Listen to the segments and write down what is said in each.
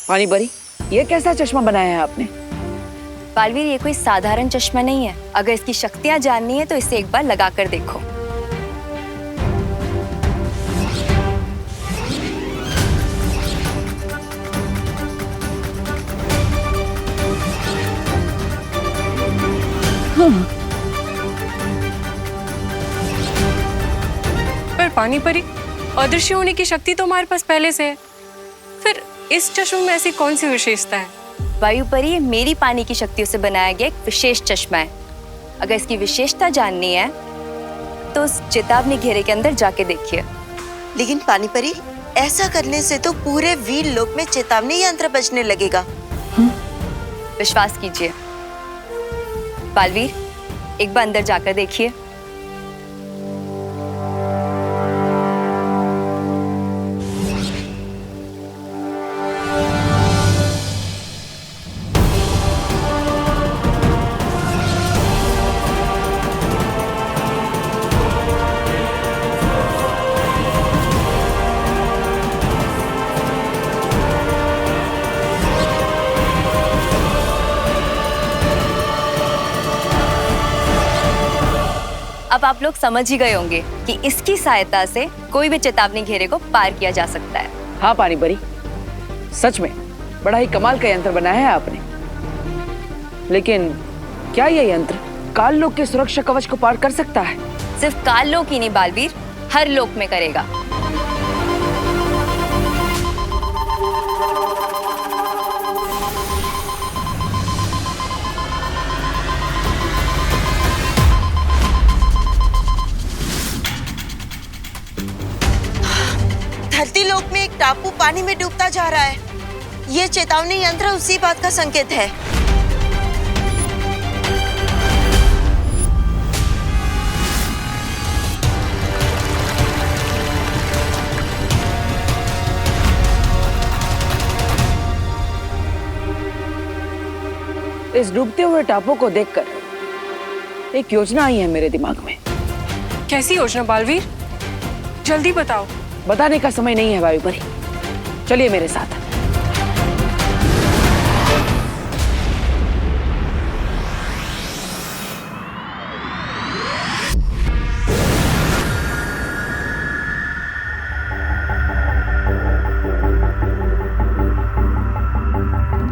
पानी परी, ये कैसा चश्मा बनाया है आपने? बालवीर, ये कोई साधारण चश्मा नहीं है। अगर इसकी शक्तियां जाननी है तो इसे एक बार लगा कर देखो। पर पानी परी, अदृश्य होने की शक्ति तो हमारे पास पहले से है, फिर इस चश्मे में ऐसी कौन सी विशेषता है? वायु परी, ये मेरी पानी की शक्तियों से बनाया गया एक विशेष चश्मा है। अगर इसकी विशेषता जाननी है तो उस चेतावनी घेरे के अंदर जाके देखिए। लेकिन पानी परी, ऐसा करने से तो पूरे वीर लोक में चेतावनी यंत्र बजने लगेगा। विश्वास कीजिए बालवीर, एक बार अंदर जाकर देखिए। अब आप लोग समझ ही गए होंगे कि इसकी सहायता से कोई भी चेतावनी घेरे को पार किया जा सकता है। हाँ पानी परी, सच में बड़ा ही कमाल का यंत्र बनाया है आपने। लेकिन क्या ये यंत्र काल लोक के सुरक्षा कवच को पार कर सकता है? सिर्फ काल लोक ही नहीं बालवीर, हर लोक में करेगा। धरती लोक में एक टापू पानी में डूबता जा रहा है। ये चेतावनी यंत्र उसी बात का संकेत है। इस डूबते हुए टापू को देखकर एक योजना आई है मेरे दिमाग में। कैसी योजना बालवीर? जल्दी बताओ। बताने का समय नहीं है वायु परी, चलिए मेरे साथ।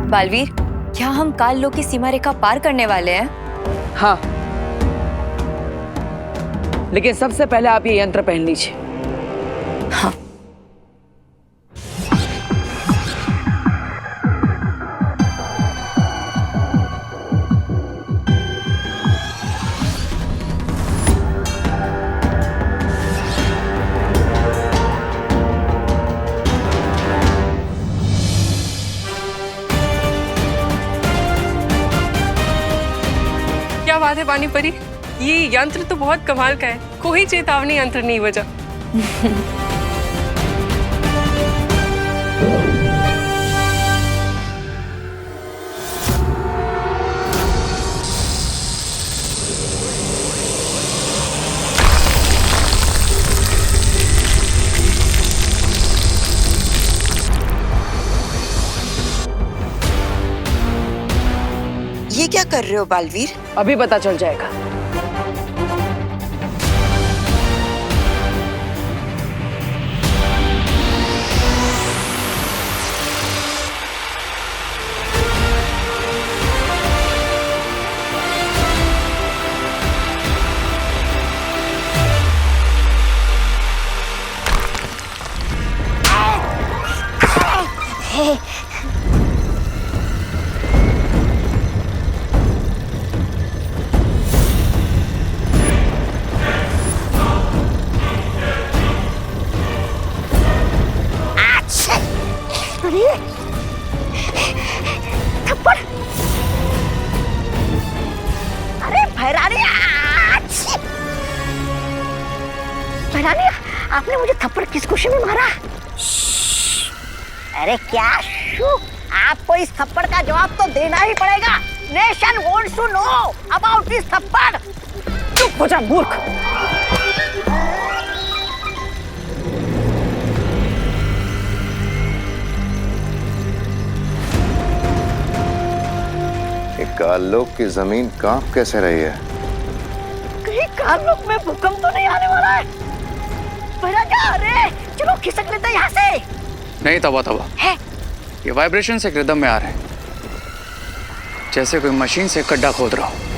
बालवीर, क्या हम काल लोक की सीमा रेखा पार करने वाले हैं? हाँ, लेकिन सबसे पहले आप ये यंत्र पहन लीजिए। हाँ। क्या बात है पानी परी, ये यंत्र तो बहुत कमाल का है। कोई चेतावनी यंत्र नहीं बजा। ये क्या कर रहे हो बालवीर? अभी पता चल जाएगा। थप्पड़! अरे भैरानी, भैरानी, आपने मुझे थप्पड़ किस खुशी में मारा? अरे क्या शू, आपको इस थप्पड़ का जवाब तो देना ही पड़ेगा। Nation wants to know about this थप्पड़। चुप हो जा मूर्ख। काललोक की जमीन कांप कैसे रही है? कहीं काललोक में भूकंप तो नहीं आने वाला है? भैया क्या? अरे चलो खिसक लेते हैं यहाँ से। नहीं तबा तबा, है? ये वाइब्रेशन से रिदम में आ रहे हैं, जैसे कोई मशीन से गड्ढा खोद रहा हो।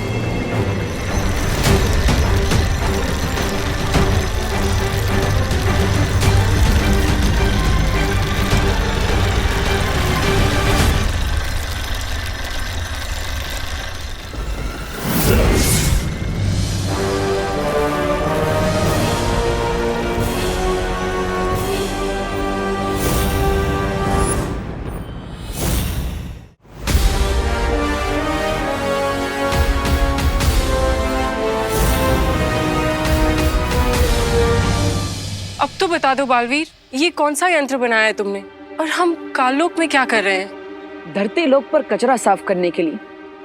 अब तो बता दो बालवीर, ये कौन सा यंत्र बनाया है तुमने और हम काललोक में क्या कर रहे हैं? धरती लोक पर कचरा साफ करने के लिए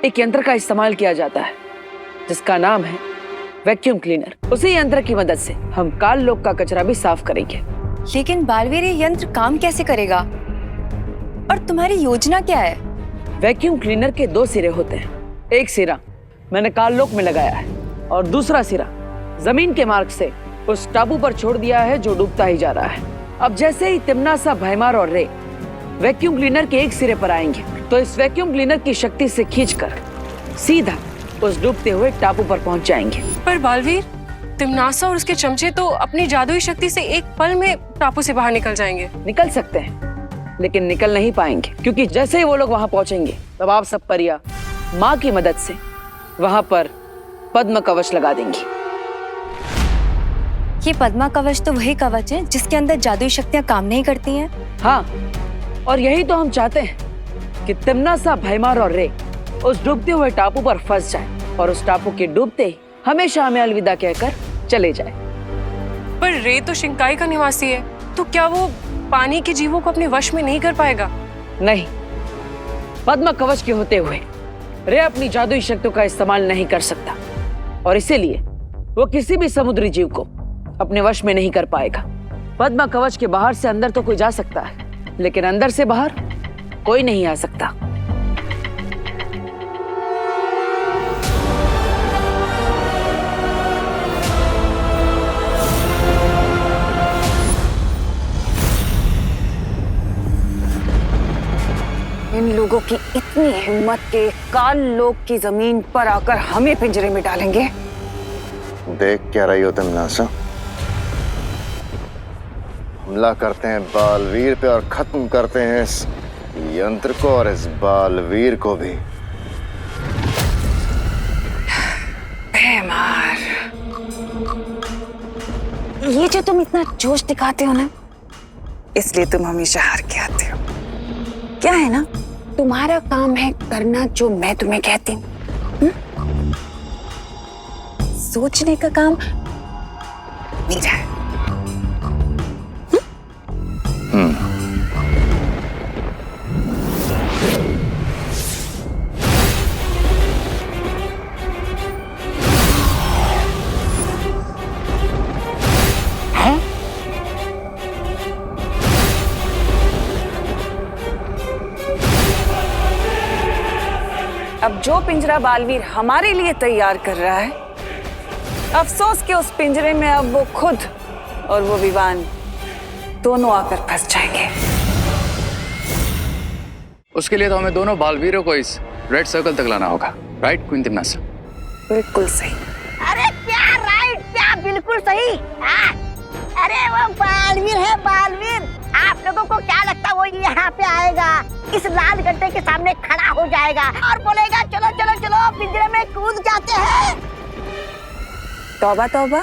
एक यंत्र का इस्तेमाल किया जाता है जिसका नाम है वैक्यूम क्लीनर। उसी यंत्र की मदद से हम काल लोक का कचरा भी साफ करेंगे। लेकिन बालवीर, ये यंत्र काम कैसे करेगा और तुम्हारी योजना क्या है? वैक्यूम क्लीनर के 2 सिरे होते हैं। एक सिरा मैंने काल लोक में लगाया है और दूसरा सिरा जमीन के मार्ग से उस टापू पर छोड़ दिया है जो डूबता ही जा रहा है। अब जैसे ही तिम्नासा, भैमार और रे वैक्यूम क्लीनर के एक सिरे पर आएंगे तो इस वैक्यूम क्लीनर की शक्ति से खींचकर सीधा उस डूबते हुए टापू पर पहुंच जाएंगे। पर बालवीर, तिम्नासा और उसके चमचे तो अपनी जादुई शक्ति से एक पल में टापू से बाहर निकल जाएंगे। निकल सकते हैं लेकिन निकल नहीं पाएंगे, क्योंकि जैसे ही वो लोग वहां पहुंचेंगे तब आप सब परिया माँ की मदद से वहां पर पद्म कवच लगा देंगी। ये पद्मा कवच तो वही कवच है जिसके अंदर जादुई शक्तियां काम नहीं करती हैं। हाँ, और यही तो हम चाहते हैं कि तिम्नासा, भैमार और रे उस डूबते हुए टापू पर फंस जाए और उस टापू के डूबते ही हमेशा हमें अलविदा कहकर चले जाए। पर रे तो शिंकाई का निवासी है, तो क्या वो पानी के जीवों को अपने वश में नहीं कर पाएगा? नहीं, पद्म कवच के होते हुए रे अपनी जादुई शक्तियों का इस्तेमाल नहीं कर सकता और इसीलिए वो किसी भी समुद्री जीव को अपने वश में नहीं कर पाएगा। पद्म कवच के बाहर से अंदर तो कोई जा सकता है, लेकिन अंदर से बाहर कोई नहीं आ सकता। इन लोगों की इतनी हिम्मत के काल लोक की जमीन पर आकर हमें पिंजरे में डालेंगे। देख क्या रही हो तिम्नासा? हमला करते हैं बालवीर पे और खत्म करते हैं इस यंत्र को और इस बालवीर को भी। भैमार, ये जो तुम इतना जोश दिखाते हो ना, इसलिए तुम हमेशा हार के आते हो। क्या है ना, तुम्हारा काम है करना जो मैं तुम्हें कहती हूँ। सोचने का काम मेरा है। अब जो पिंजरा बालवीर हमारे लिए तैयार कर रहा है, अफसोस कि उस पिंजरे में अब वो खुद और वो विवान दोनों आकर फंस जाएंगे। उसके लिए तो हमें दोनों बालवीरों को इस रेड सर्कल तक लाना होगा, राइट क्वीन तिम्नासा? बिल्कुल सही। अरे क्या राइट, क्या बिल्कुल सही। अरे वो बालवीर है, बालवीर। आप लोगों को क्या लगता वो यहाँ पे आएगा, इस लाल गड्ढे के सामने खड़ा हो जाएगा और बोलेगा चलो चलो चलो पिंजरे में कूद जाते हैं? तौबा तौबा,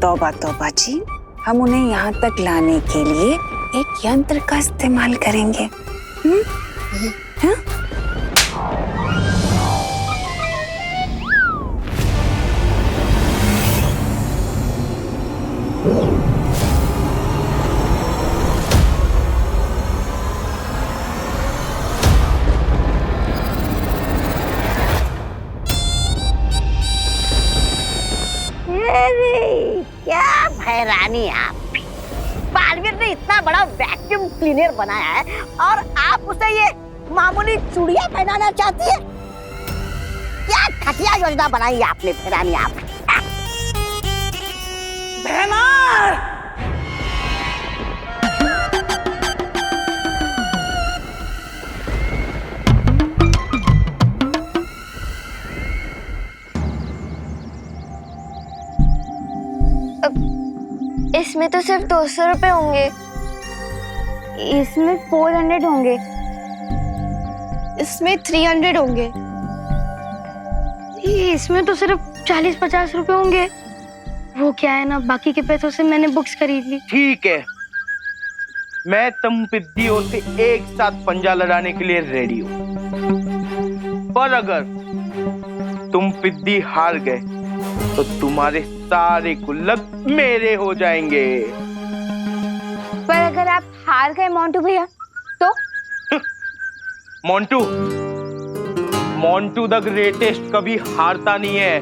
तौबा तौबा जी, हम उन्हें यहाँ तक लाने के लिए एक यंत्र का इस्तेमाल करेंगे। हाँ? क्या भैरानी आप भी। बालवीर ने इतना बड़ा वैक्यूम क्लीनर बनाया है और आप उसे ये मामूली चूड़ियां पहनाना चाहती है? क्या घटिया योजना बनाई है आपने रानी आप। इसमें तो सिर्फ 200 रुपए होंगे, इसमें 400 होंगे, इसमें 300 होंगे, इसमें तो सिर्फ 40-50 रुपए होंगे। वो क्या है ना, बाकी के पैसों से मैंने बुक्स खरीद ली। ठीक है, मैं तुम पिद्दियों से एक साथ पंजा लड़ाने के लिए रेडी हूँ, पर अगर तुम पिद्दी हार गए तो तुम्हारे सारे गुल्लक मेरे हो जाएंगे। पर अगर आप हार गए मोंटू भैया तो? मोंटू द ग्रेटेस्ट कभी हारता नहीं है।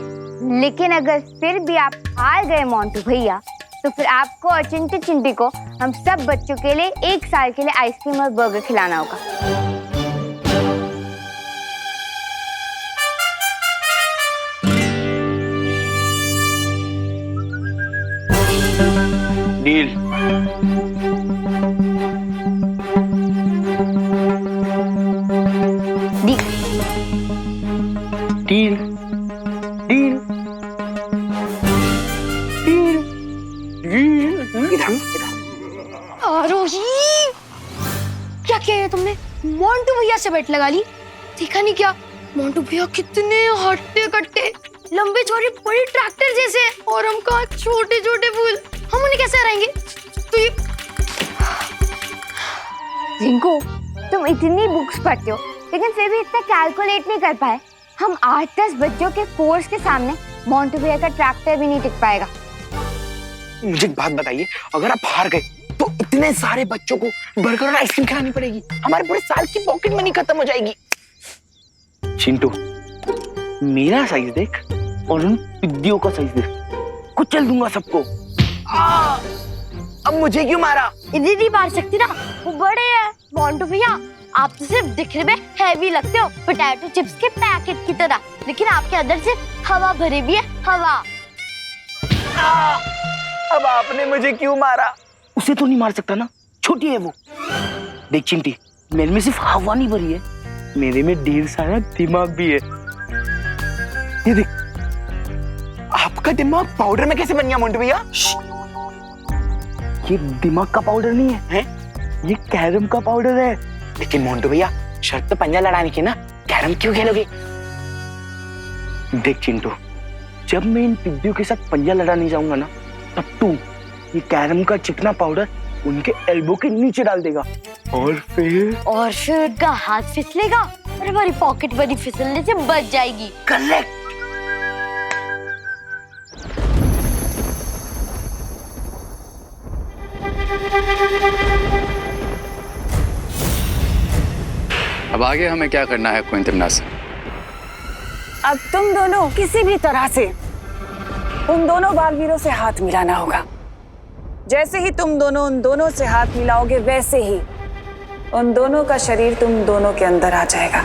लेकिन अगर फिर भी आप हार गए मोंटू भैया तो फिर आपको और चिंटी चिंटी को हम सब बच्चों के लिए 1 साल के लिए आइसक्रीम और बर्गर खिलाना होगा। डील। डील डील आरोही, क्या किया है तुमने? मोंटू भैया से बेट लगा ली? देखा नहीं क्या? मोंटू भैया कितने हट्टे कट्टे, लंबे चौड़े बड़े ट्रैक्टर जैसे, और हम कहाँ छोटे छोटे फूल, हम उन्हें कैसे हराएंगे? तो ये रिंकू, तुम इतनी बुक्स पढ़ते हो लेकिन फिर भी इतना कैलकुलेट नहीं कर पाए। हम 8-10 बच्चों के फोर्स के सामने मोंटू भैया का ट्रैक्टर भी नहीं टिक पाएगा। मुझे एक बात बताइए, अगर आप हार गए तो इतने सारे बच्चों को बर्गर और आइसक्रीम खिलानी पड़ेगी, हमारे पूरे साल की पॉकेट मनी खत्म हो जाएगी। चिंटू, मेरा साइज देख और उन पिद्दियों का साइज देख, कुचल दूंगा सबको। अब मुझे क्यों मारा? इन्हें नहीं मार सकती ना, वो बड़े हैं। मोंटू भैया, आप तो सिर्फ दिखने में हैवी लगते हो, पोटैटो चिप्स के पैकेट की तरह, लेकिन आपके अंदर से हवा भरी भी है, हवा। अब आपने मुझे क्यों मारा? उसे तो नहीं मार सकता ना, छोटी है वो। देख चिंटी, मेरे में सिर्फ हवा नहीं भरी है, मेरे में ढेर सारा दिमाग भी है। ये देख, आपका दिमाग पाउडर में कैसे बन गया मोंटू भैया? ये दिमाग का पाउडर नहीं है, ये कैरम का पाउडर है। लेकिन मोंटू भैया, शर्त तो पंजा लड़ाने की ना, कैरम क्यों खेलोगे? देख चिंटू, जब मैं इन पिद्दियों के साथ पंजा लड़ाने जाऊंगा ना, तब तू ये कैरम का चिकना पाउडर उनके एल्बो के नीचे डाल देगा, और फिर उनका हाथ फिसलेगा और हमारी पॉकेट बनी फिसलने से बच जाएगी। करेक्ट। अब आगे हमें क्या करना है क्विंटन नासिर? अब तुम दोनों किसी भी तरह से उन दोनों बालवीरों से हाथ मिलाना होगा। जैसे ही तुम दोनों उन दोनों से हाथ मिलाओगे, वैसे ही उन दोनों का शरीर तुम दोनों के अंदर आ जाएगा।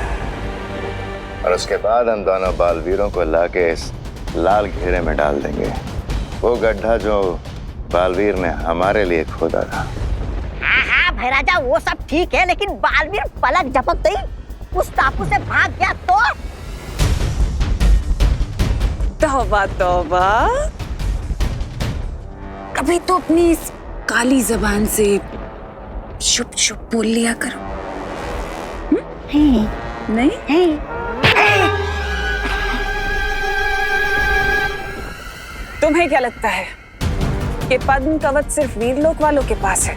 और उसके बाद हम दोनों बालवीरों को लाके इस लाल घेरे में डाल देंगे, वो गड्ढा जो बालवीर ने हमारे लिए खोदा था। हाँ भैराजा, वो सब ठीक है, लेकिन बालवीर पलक झपकते ही उस टापू से भाग गया तो? तौबा तौबा, कभी तो अपनी इस काली जबान से शुभ शुभ बोल लिया करो। नहीं? तुम्हें क्या लगता है कि पद्म कवच सिर्फ वीरलोक वालों के पास है?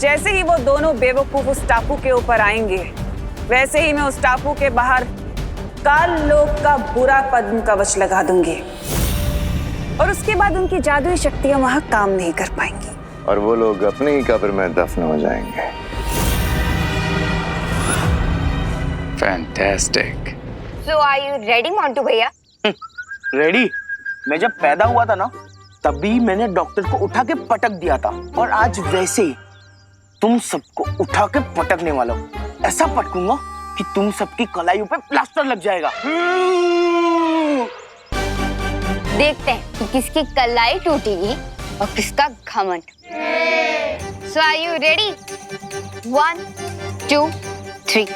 जैसे ही वो दोनों बेवकूफ उस टापू के ऊपर आएंगे, वैसे ही मैं उस टापू के बाहर काल लोक का बुरा पद्म कवच लगा दूंगी, और उसके बाद उनकी जादुई शक्तियां वहां काम नहीं कर पाएंगी, और वो लोग अपनी ही कब्र में दफन हो जाएंगे। Fantastic. So are you ready, Montu भैया? रेडी? मैं जब पैदा हुआ था ना, तभी मैंने डॉक्टर को उठा के पटक दिया था और आज वैसे ही तुम सबको उठा के पटकने वाला हूँ। ऐसा पटकूंगा कि तुम सबकी कलाइयों पे प्लास्टर लग जाएगा। देखते हैं कि किसकी कलाई टूटेगी और किसका घमंड। सो आर यू रेडी? 1 2 3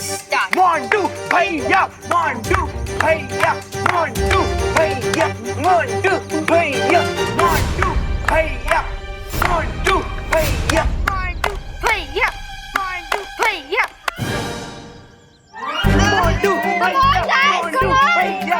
स्टार्ट। 1 2 भैया 1 2 भैया 1 2 भैया 1 2 भैया 1 2 भैया 1 2 भैया 1 2 भैया 1 2 भैया 1 2 भैया 1 2 भैया।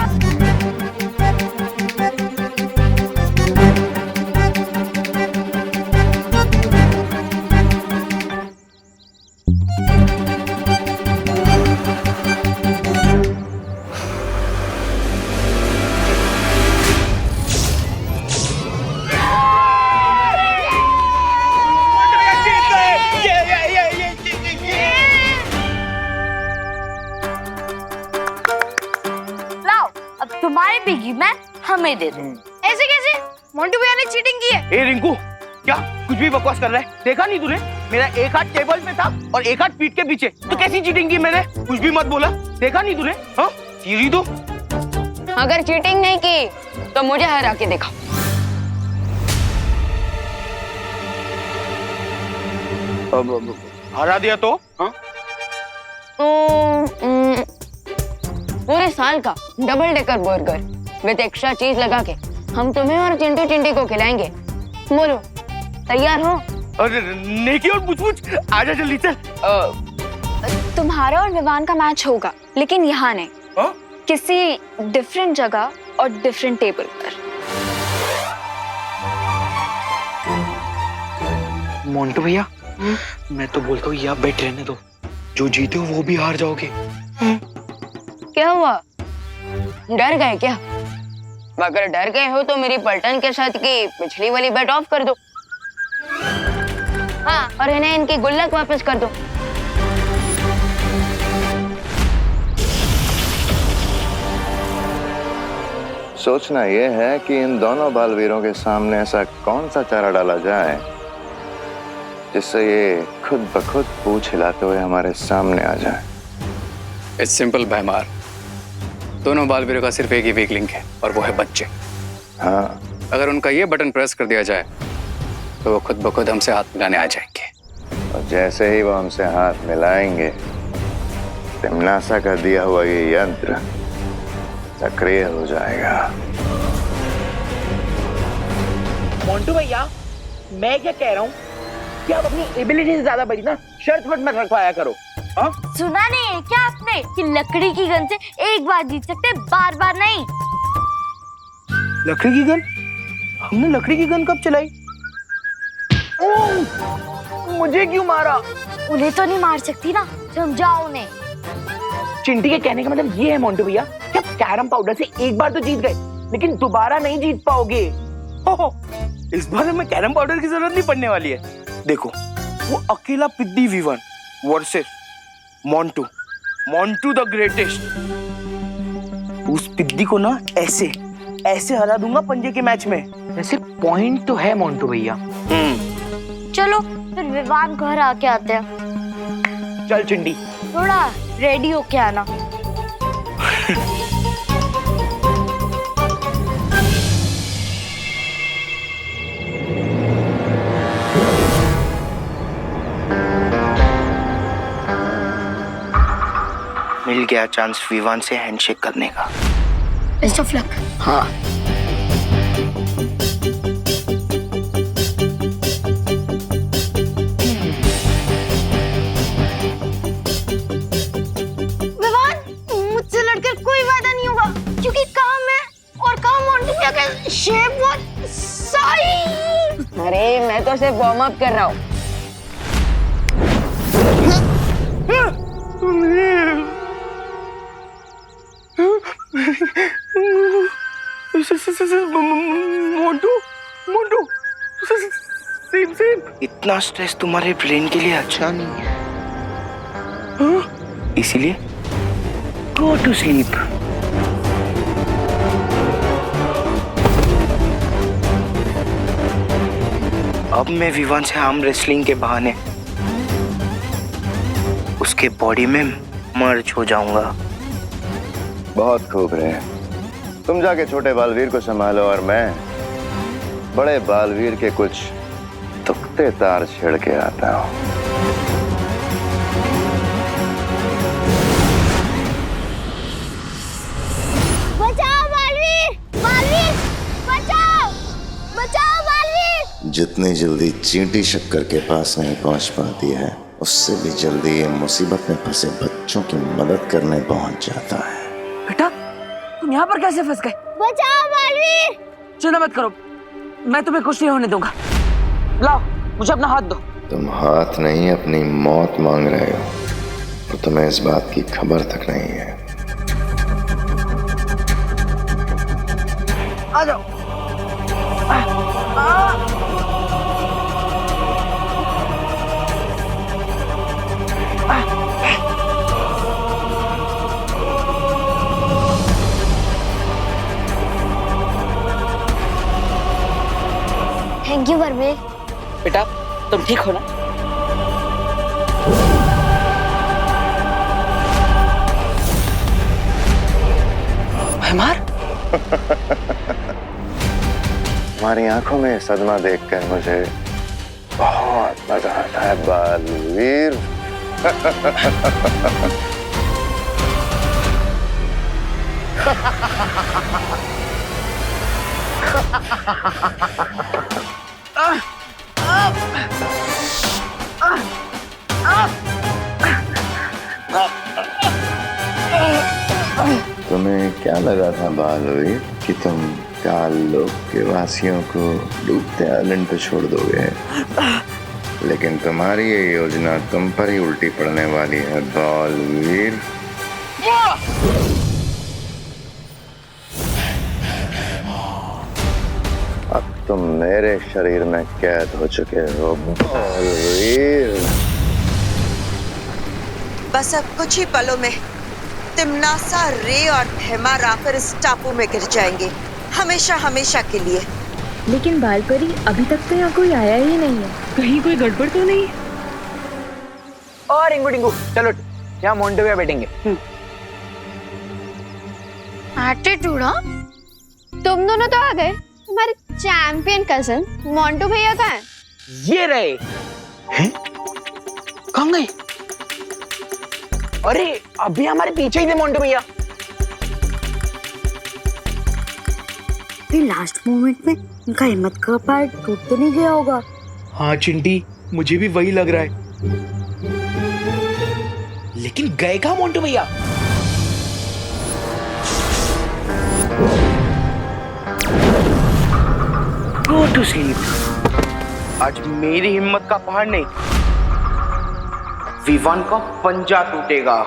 लाओ, अब तुम्हारी बिगी मैन हमें दे दो। ऐसे कैसे? मोंटू भैया ने चीटिंग की है। ए रिंकू, क्या कुछ भी बकवास कर रहा है? देखा नहीं तूने? मेरा एक हाथ टेबल पे था और एक हाथ पीठ के पीछे। तो कैसी चीटिंग की मैंने? कुछ भी मत बोला। देखा नहीं तूने? हाँ, सीरी दो। अगर चीटिंग नहीं की तो मुझे हरा के दिखाओ। अब हरा दिया तो? हाँ? पूरे साल का double decker burger with extra चीज लगा के हम तुम्हें और चिंटू चिंटी को खिलाएंगे। बोलो, तैयार हो? अरे नेकी और पूछ आजा जल्दी चल। तुम्हारा और विवान का मैच होगा, लेकिन यहाँ नहीं। हाँ? किसी डिफरेंट जगह और डिफरेंट टेबल पर। मोंटू भैया, मैं तो बोलता हूँ यहाँ बैठ रहने दो। जो जीते हो वो भी हार जाओगे। क्या हुआ? डर गए क्या? अगर डर गए हो तो मेरी पलटन के साथ की पिछली वाली बेट ऑफ कर दो। हाँ, और इन्हें इनकी गुल्लक वापस कर दो। सोचना यह है कि इन दोनों बालवीरों के सामने ऐसा कौन सा चारा डाला जाए जिससे ये खुद ब खुद पूंछ हिलाते हुए हमारे सामने आ जाए। इट्स सिंपल भैमार। दोनों बालवीरों का सिर्फ एक ही वीक लिंक है और वो है बच्चे। हाँ, अगर उनका ये बटन प्रेस कर दिया जाए तो वो खुद ब खुद हमसे हाथ मिलाने आ जाएंगे। और जैसे ही वो हमसे हाथ मिलाएंगे, तिमनासा का दिया हुआ ये यंत्र सक्रिय हो जाएगा। मोंटू भैया, मैं क्या कह रहा हूँ कि आप अपनी एबिलिटी से ज्यादा बड़ी ना शर्त मत रखवाया करो। हाँ? सुना नहीं है क्या आपने कि लकड़ी की गन से एक बार जीत सकते, बार बार नहीं। लकड़ी की गन? हमने लकड़ी की गन कब चलाई? मुझे क्यों मारा? उन्हें तो नहीं मार सकती ना, समझाओ उन्हें। चिंटी के कहने का मतलब ये है मोंटू भैया कि आप कैरम पाउडर से एक बार तो जीत गए, लेकिन दोबारा नहीं जीत पाओगे। इस बार हमें कैरम पाउडर की जरूरत नहीं पड़ने वाली है। देखो, वो अकेला पिद्दी Vivan versus Montu the greatest. उस पिद्दी को ना ऐसे ऐसे हरा दूंगा पंजे के मैच में। वैसे पॉइंट तो है मोंटू भैया। चलो फिर विवान घर आके आते हैं। चल चिंटी, थोड़ा रेडी होके आना। मिल गया चांस विवान से हैंडशेक करने का। Best of luck. हाँ, विवान, मुझसे लड़कर कोई वादा नहीं होगा, क्योंकि काम है और काम मोंटू भैया का शेप वो सही। अरे मैं तो सिर्फ वार्म अप कर रहा हूँ। मोंटू सेम। इतना स्ट्रेस तुम्हारे ब्रेन के लिए अच्छा नहीं है। इसीलिए गो टू स्लीप। अब मैं विवान से आर्म रेसलिंग के बहाने उसके बॉडी में मर्ज हो जाऊंगा। बहुत खूब रहे। तुम जाके छोटे बालवीर को संभालो और मैं बड़े बालवीर के कुछ तुक्ते तार छेड़ के आता हूँ। बचाओ बालवीर, बालवीर बचाओ, बचाओ बालवीर। जितनी जल्दी चींटी शक्कर के पास नहीं पहुंच पाती है, उससे भी जल्दी ये मुसीबत में फंसे बच्चों की मदद करने पहुंच जाता है। बेटा तुम यहाँ पर कैसे फंस गए? बचाओ बालवीर। चिंता मत करो, मैं तुम्हें कुछ नहीं होने दूंगा। लाओ मुझे अपना हाथ दो। तुम हाथ नहीं अपनी मौत मांग रहे हो और तुम्हें इस बात की खबर तक नहीं है। आ जाओ। Thank you Balveer. बेटा तुम ठीक हो ना? हमार तुम्हारी आंखों में सदमा देखकर मुझे बहुत मजा आता है बालवीर। तुम्हें क्या लगा था बालवीर कि तुम काल लोक के वासियों को डूबते आइलैंड पे छोड़ दोगे, लेकिन तुम्हारी ये योजना तुम पर ही उल्टी पड़ने वाली है बालवीर। अब तुम मेरे शरीर में कैद हो चुके हो बालवीर। बस अब कुछ ही पलों में तिम्नासा, रे और धैमार आकर इस टापू में गिर जाएंगे, हमेशा हमेशा के लिए। लेकिन बालपरी अभी तक तो यहाँ कोई आया ही नहीं है। कहीं कोई गड़बड़ तो नहीं? और रिंगू डिंगू चलो यहाँ मोंटू भैया बैठेंगे। एटीट्यूड हाँ? तुम दोनों तो आ गए, तुम्हारे चैंपियन कजन मोंटू भैया कहाँ हैं? ये रहे हैं? कहाँ गए? अरे अभी हमारे पीछे ही थे मोंटू भैया। लास्ट मोमेंट में उनका हिम्मत का पैर टूट तो नहीं गया होगा? हाँ चिंटी, मुझे भी वही लग रहा है। लेकिन गए कहाँ मोंटू भैया? Go to sleep। आज मेरी हिम्मत का पहाड़ नहीं, विवान का पंजा टूटेगा।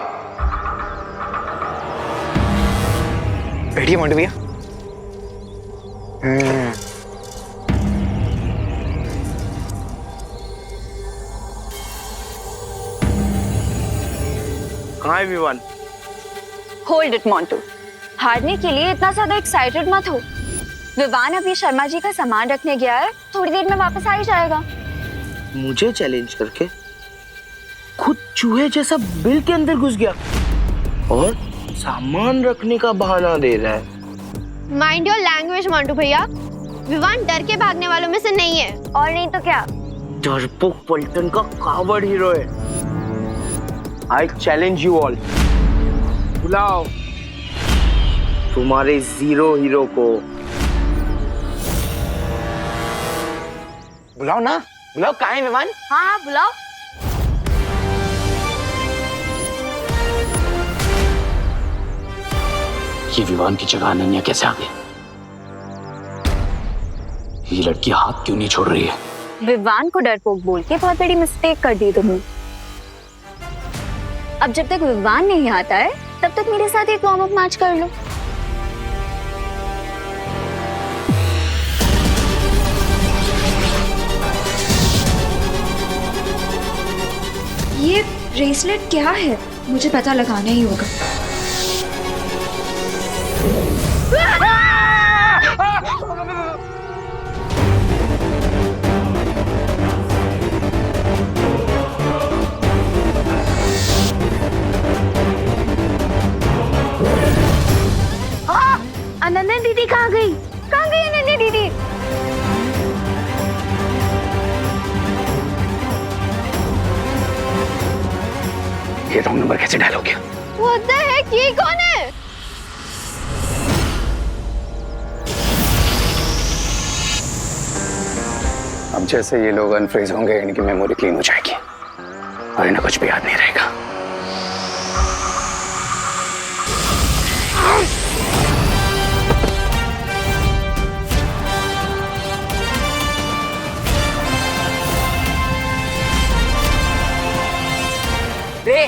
बैठिए मोंटू भैया। कहाँ है विवान? होल्ड इट मोंटू, हारने के लिए इतना ज्यादा एक्साइटेड मत हो। विवान अभी शर्मा जी का सामान रखने गया है, थोड़ी देर में वापस आ ही जाएगा। मुझे चैलेंज करके खुद चूहे जैसा बिल के अंदर घुस गया और सामान रखने का बहाना दे रहा है। माइंड योर लैंग्वेज मोंटू भैया, विवान डर के भागने वालों में से नहीं है। और नहीं तो क्या? डरपोक पलटन का कावड़ हीरो है। आई चैलेंज यू ऑल, बुलाओ तुम्हारे जीरो हीरो को। बुलाओ ना, बुलाओ। कहाँ है विवान? हाँ बुलाओ। ये विवान की जगह अनन्या कैसे आ गई? ये लड़की हाथ क्यों नहीं छोड़ रही है? विवान को डरपोक बोल के बहुत बड़ी मिस्टेक कर दी तुमने। अब जब तक विवान नहीं आता है तब तक मेरे साथ एक वार्म अप मैच कर लो। ये ब्रेसलेट क्या है? मुझे पता लगाना ही होगा। ये रॉन्ग नंबर कैसे डायल हो गया? What the heck? ये कौन है? अब जैसे ये लोग अनफ्रीज होंगे, इनकी मेमोरी क्लीन हो जाएगी और इन्हें कुछ भी याद नहीं रहेगा। रे,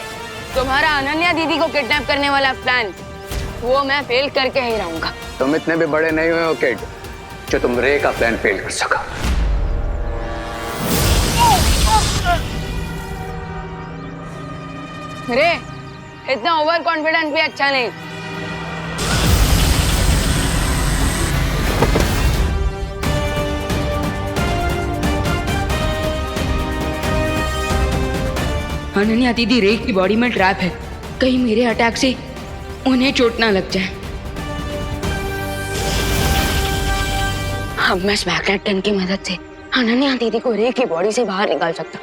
तुम्हारा अनन्या दीदी को किडनैप करने वाला प्लान वो मैं फेल करके ही रहूंगा। तुम इतने भी बड़े नहीं हुए हो किड जो तुम रे का प्लान फेल कर सका। रे, इतना ओवर कॉन्फिडेंस भी अच्छा नहीं। अनन्या दीदी रे की बॉडी में ट्रैप है, कहीं मेरे अटैक से उन्हें चोट ना लग जाए। अब मैं स्मैकनेट गन की मदद से अनन्या दीदी को रे की बॉडी से बाहर निकाल सकता।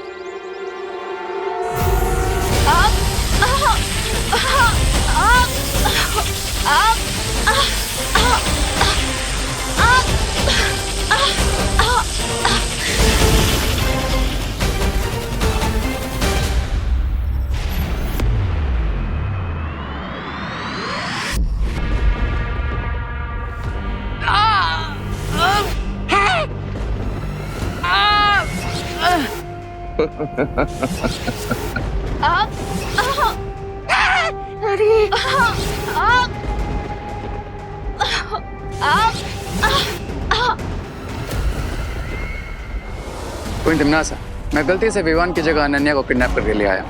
क्वीन तिम्नासा, मैं गलती से विवान की जगह अनन्या को किडनैप करके ले आया।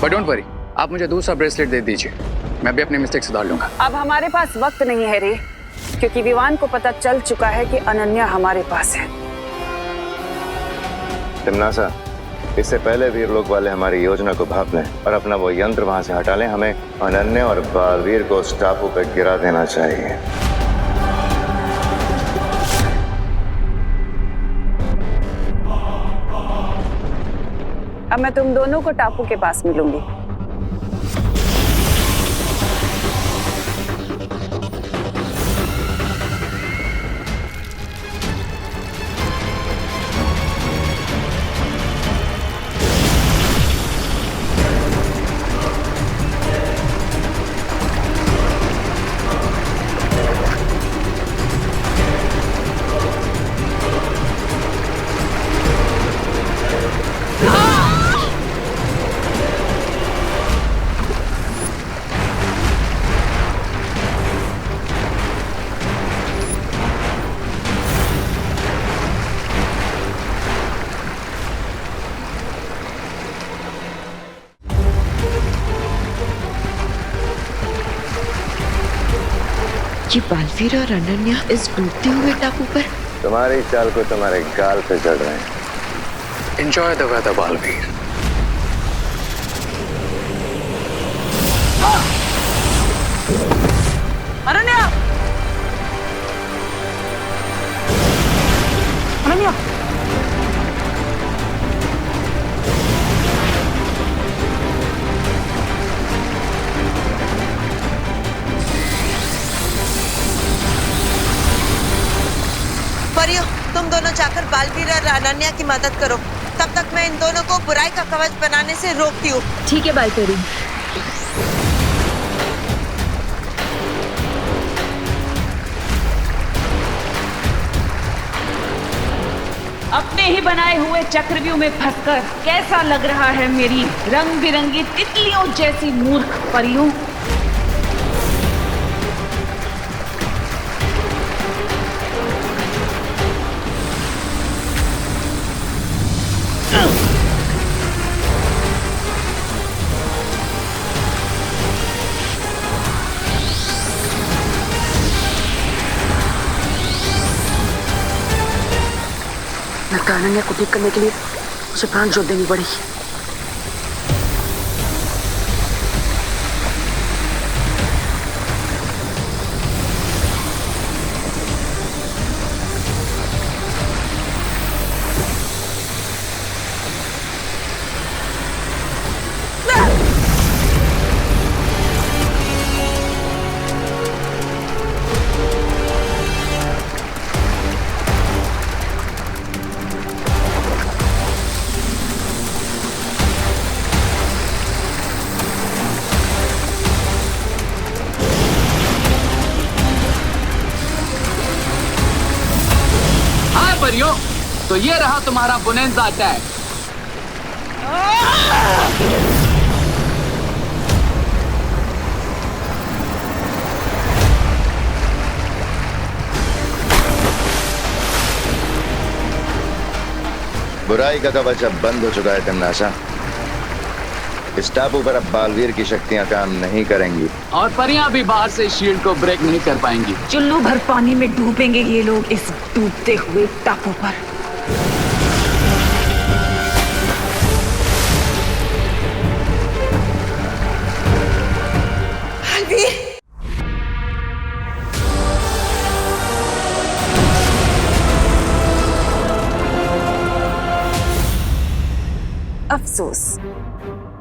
बट डोंट वरी, आप मुझे दूसरा ब्रेसलेट दे दीजिए, मैं भी अपनी मिस्टेक सुधार लूंगा। अब हमारे पास वक्त नहीं है रे, क्योंकि विवान को पता चल चुका है कि अनन्या हमारे पास है। तिम्नासा, इससे पहले वीर लोग वाले हमारी योजना को भाप लें और अपना वो यंत्र वहां से हटा लें, हमें अनन्या और बालवीर को उस टापू पर गिरा देना चाहिए। अब मैं तुम दोनों को टापू के पास मिलूंगी। ये बालवीर और अनन्या इस डूबते हुए टापू पर तुम्हारी चाल को तुम्हारे गाल पे चढ़ रहे हैं। Enjoy the weather Baalveer. Ananya! Ananya! परियो, तुम दोनों जाकर बालवीर और अनन्या की मदद करो। तब तक मैं इन दोनों को बुराई का कवच बनाने से रोकती हूँ। ठीक है बालपेरी। अपने ही बनाए हुए चक्रव्यूह में फंसकर कैसा लग रहा है मेरी रंग बिरंगी तितलियों जैसी मूर्ख परियों? लगता है अनन्या को ठीक करने के लिए उसे प्राण जोत देनी पड़ेगी। परियों, तो ये रहा तुम्हारा बोनेंजा अटैक। बुराई का कवच अब बंद हो चुका है तिमनासा। इस टापू पर अब बालवीर की शक्तियां काम नहीं करेंगी और परियां भी बाहर से शील्ड को ब्रेक नहीं कर पाएंगी। चुल्लू भर पानी में डूबेंगे ये लोग इस डूबते हुए टापू पर। अफसोस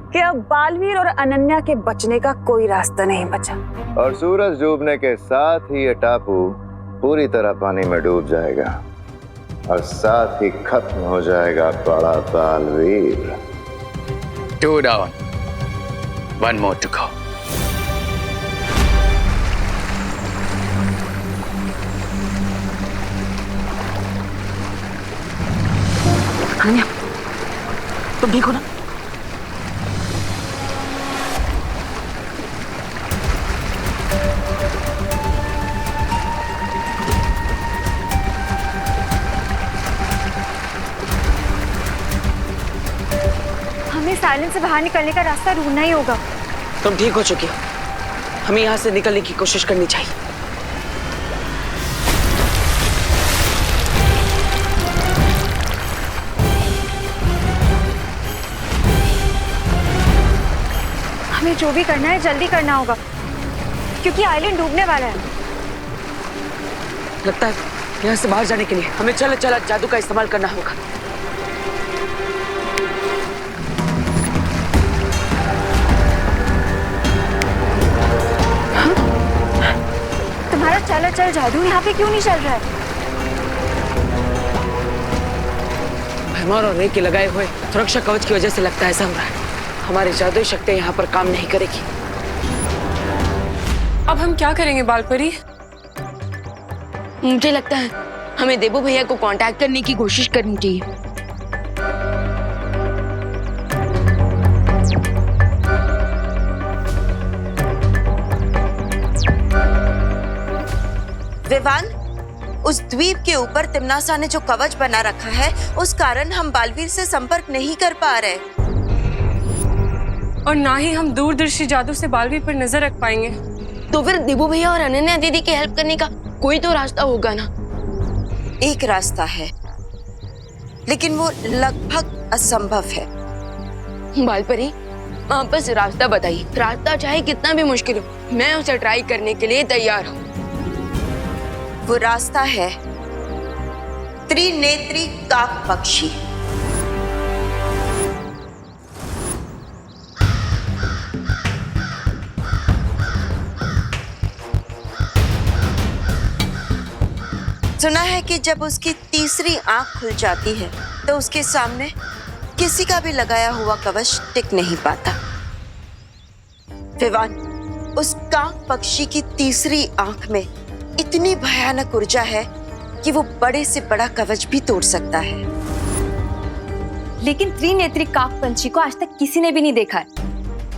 कि अब बालवीर और अनन्या के बचने का कोई रास्ता नहीं बचा। और सूरज डूबने के साथ ही ये टापू पूरी तरह पानी में डूब जाएगा और साथ ही खत्म हो जाएगा बड़ा Baalveer. 2 down, 1 more to go. Ananya, तुम ठीक हो ना? हमें साइलेंस से बाहर निकलने का रास्ता ढूंढना ही होगा। तुम ठीक हो चुकी हो, हमें यहाँ से निकलने की कोशिश करनी चाहिए। हमें जो भी करना है जल्दी करना होगा क्योंकि आइलैंड डूबने वाला है। लगता है यहाँ से बाहर जाने के लिए हमें चला चला जादू का इस्तेमाल करना होगा। तुम्हारा चला चल जादू यहाँ पे क्यों नहीं चल रहा है? भैमार और रे के लगाए हुए सुरक्षा कवच की वजह से लगता है ऐसा हो रहा है। हमारी जादुई शक्तियां यहाँ पर काम नहीं करेगी। अब हम क्या करेंगे बालपरी? मुझे लगता है हमें देबू भैया को कांटेक्ट करने की कोशिश करनी चाहिए। विवान, उस द्वीप के ऊपर तिमनासा ने जो कवच बना रखा है उस कारण हम बालवीर से संपर्क नहीं कर पा रहे और ना ही हम दूरदर्शी जादू से बालवीर पर नजर रख पाएंगे। तो फिर देबू भैया और अनन्या दीदी की हेल्प करने का कोई तो रास्ता होगा ना? एक रास्ता है लेकिन वो लगभग असंभव है। बालपरी, आप बस रास्ता बताइए। रास्ता चाहे कितना भी मुश्किल हो, मैं उसे ट्राई करने के लिए तैयार हूँ। वो रास्ता है त्रिनेत्री काक पक्षी। सुना है कि जब उसकी तीसरी आंख खुल जाती है तो उसके सामने किसी का भी लगाया हुआ कवच टिक नहीं पाता। विवान, उस काक पक्षी की तीसरी आंख में इतनी भयानक ऊर्जा है कि वो बड़े से बड़ा कवच भी तोड़ सकता है। लेकिन त्रिनेत्री काक पंछी को आज तक किसी ने भी नहीं देखा है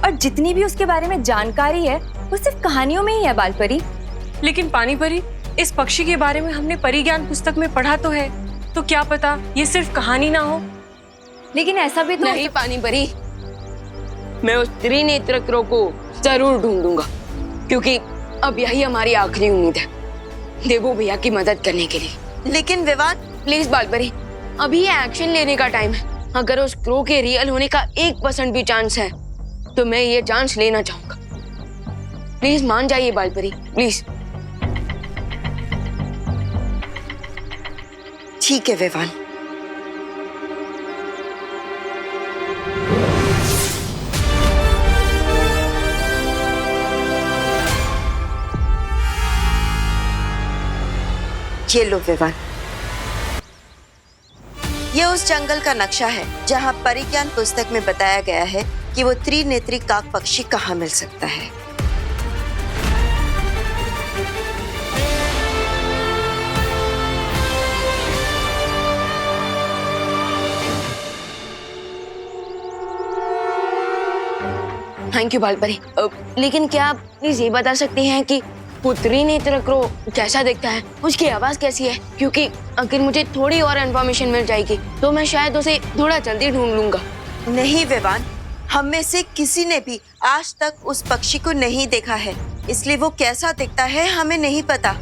और जितनी भी उसके बारे में जानकारी है वो सिर्फ कहानियों में ही है बालपरी। लेकिन पानी परी, इस पक्षी के बारे में हमने परिज्ञान पुस्तक में पढ़ा तो है, तो क्या पता ये सिर्फ कहानी ना हो। लेकिन ऐसा भी तो नहीं पानी परी, मैं उस त्रिनेत्र क्रो को जरूर ढूंढूंगा क्योंकि अब यही हमारी आखिरी उम्मीद है देबू भैया की मदद करने के लिए। लेकिन विवान, प्लीज बालपरी, अभी ये एक्शन लेने का टाइम है। अगर उस क्रो के रियल होने का 1% भी चांस है तो मैं ये चांस लेना चाहूंगा। प्लीज मान जाइए बालपरी, प्लीज। ठीक है विवान। ये लो विवान, ये उस जंगल का नक्शा है जहां परिज्ञान पुस्तक में बताया गया है कि वो त्रिनेत्री काक पक्षी कहाँ मिल सकता है। Thank you Baalpari. लेकिन क्या आप प्लीज ये बता सकते हैं कि पुत्री नेत्र क्रो कैसा दिखता है, उसकी आवाज कैसी है? क्योंकि अगर मुझे थोड़ी और इन्फॉर्मेशन मिल जाएगी तो मैं शायद उसे थोड़ा जल्दी ढूंढ लूंगा। नहीं विवान, हम में से किसी ने भी आज तक उस पक्षी को नहीं देखा है, इसलिए वो कैसा दिखता है हमें नहीं पता।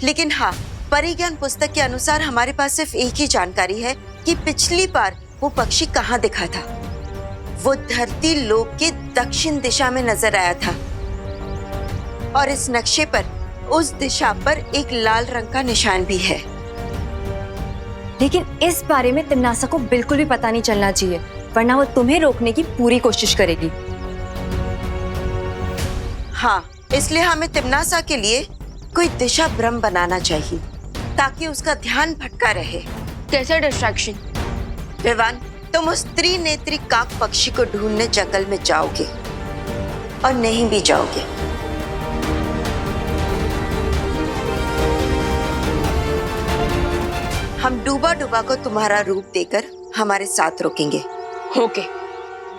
लेकिन हाँ, परिज्ञान पुस्तक के अनुसार हमारे पास सिर्फ एक ही जानकारी है कि पिछली बार वो पक्षी कहाँ दिखा था। वो धरती लोक के दक्षिण दिशा में नजर आया था और इस नक्शे पर उस दिशा पर एक लाल रंग का निशान भी है। लेकिन इस बारे में तिमनासा को बिल्कुल भी पता नहीं चलना चाहिए, वरना वो तुम्हें रोकने की पूरी कोशिश करेगी। हाँ, इसलिए हमें तिमनासा के लिए कोई दिशा भ्रम बनाना चाहिए ताकि उसका ध्यान भटका रहे। कैसे डिस्ट्रैक्शन? विवान, तुम उस त्रिनेत्री काक पक्षी को ढूंढने जंगल में जाओगे और नहीं भी जाओगे। हम डूबा डूबा को तुम्हारा रूप देकर हमारे साथ रोकेंगे। ओके,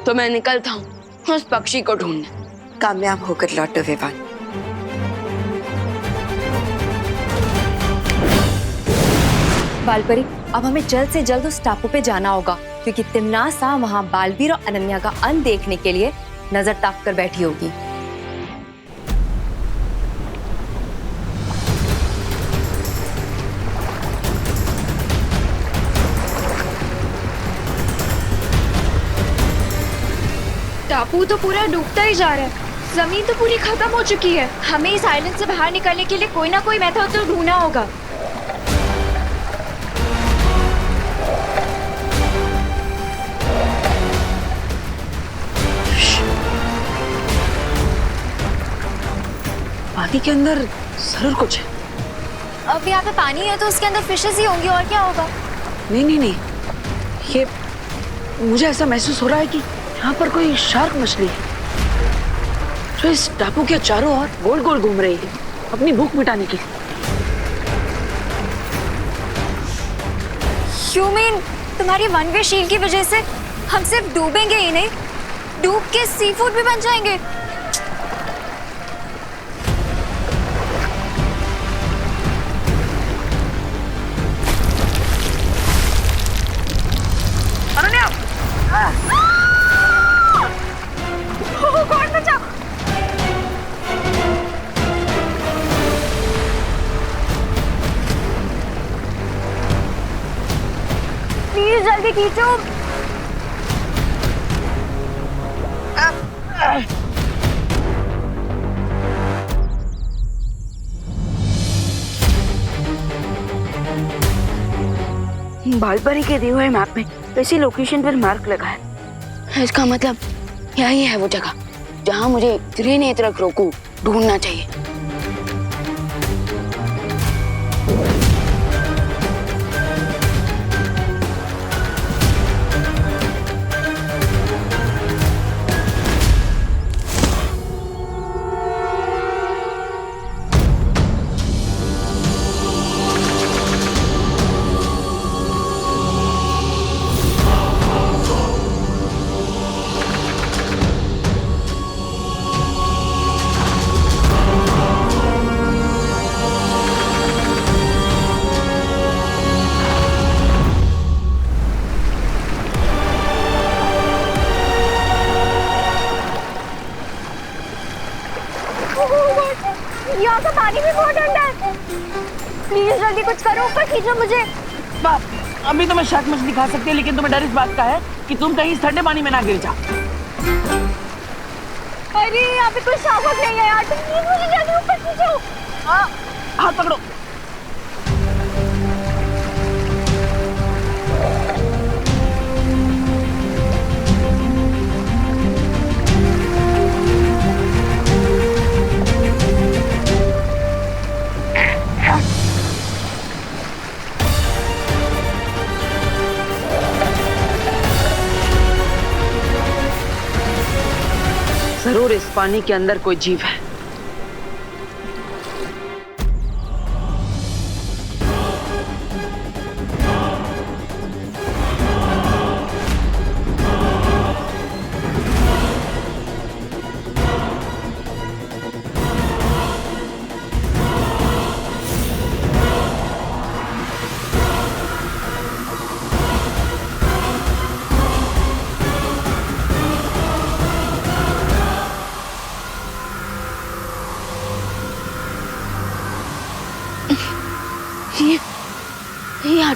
तो मैं निकलता हूँ उस पक्षी को ढूंढने। कामयाब होकर लौटो विवान। बालपरी, अब हमें जल्द से जल्द उस टापू पे जाना होगा, क्योंकि तिमनासा वहाँ बालवीर और अनन्या का अंत देखने के लिए नजर ताक कर बैठी होगी। टापू तो पूरा डूबता ही जा रहा है, जमीन तो पूरी खत्म हो चुकी है। हमें इस आइलैंड से बाहर निकलने के लिए कोई ना कोई मेथड तो ढूंढना होगा। पानी के अंदर जरूर कुछ है। अब यहाँ पे पानी है तो उसके अंदर फिशेस ही होंगी, और क्या होगा? नहीं नहीं नहीं, ये मुझे ऐसा महसूस हो रहा है कि यहाँ पर कोई शार्क मछली है जो इस टापू के चारों ओर गोल गोल घूम रही है अपनी भूख मिटाने के लिए। You mean तुम्हारी वन वे शील की वजह से हम सिर्फ डूबेंगे ही नहीं, डूब के सी फूड भी बन जाएंगे? प्लीज जल्दी खींचो। बालपरी के दिए हुए मैप में इसी लोकेशन पर मार्क लगा है। इसका मतलब यही है वो जगह जहाँ मुझे त्रिनेत्र क्रो को ढूंढना चाहिए। यहाँ का पानी भी बहुत ठंडा है। प्लीज जल्दी कुछ करो, ऊपर खींचो मुझे। बाप, अभी तो मैं शार्क मछली खा सकती है, लेकिन तुम्हें डर इस बात का है कि तुम कहीं इस ठंडे पानी में ना गिर जाओ। अरे यहाँ पे कोई शार्क नहीं है यार, प्लीज मुझे जल्दी ऊपर खींचो। हाथ पकड़ो। जरूर इस पानी के अंदर कोई जीव है।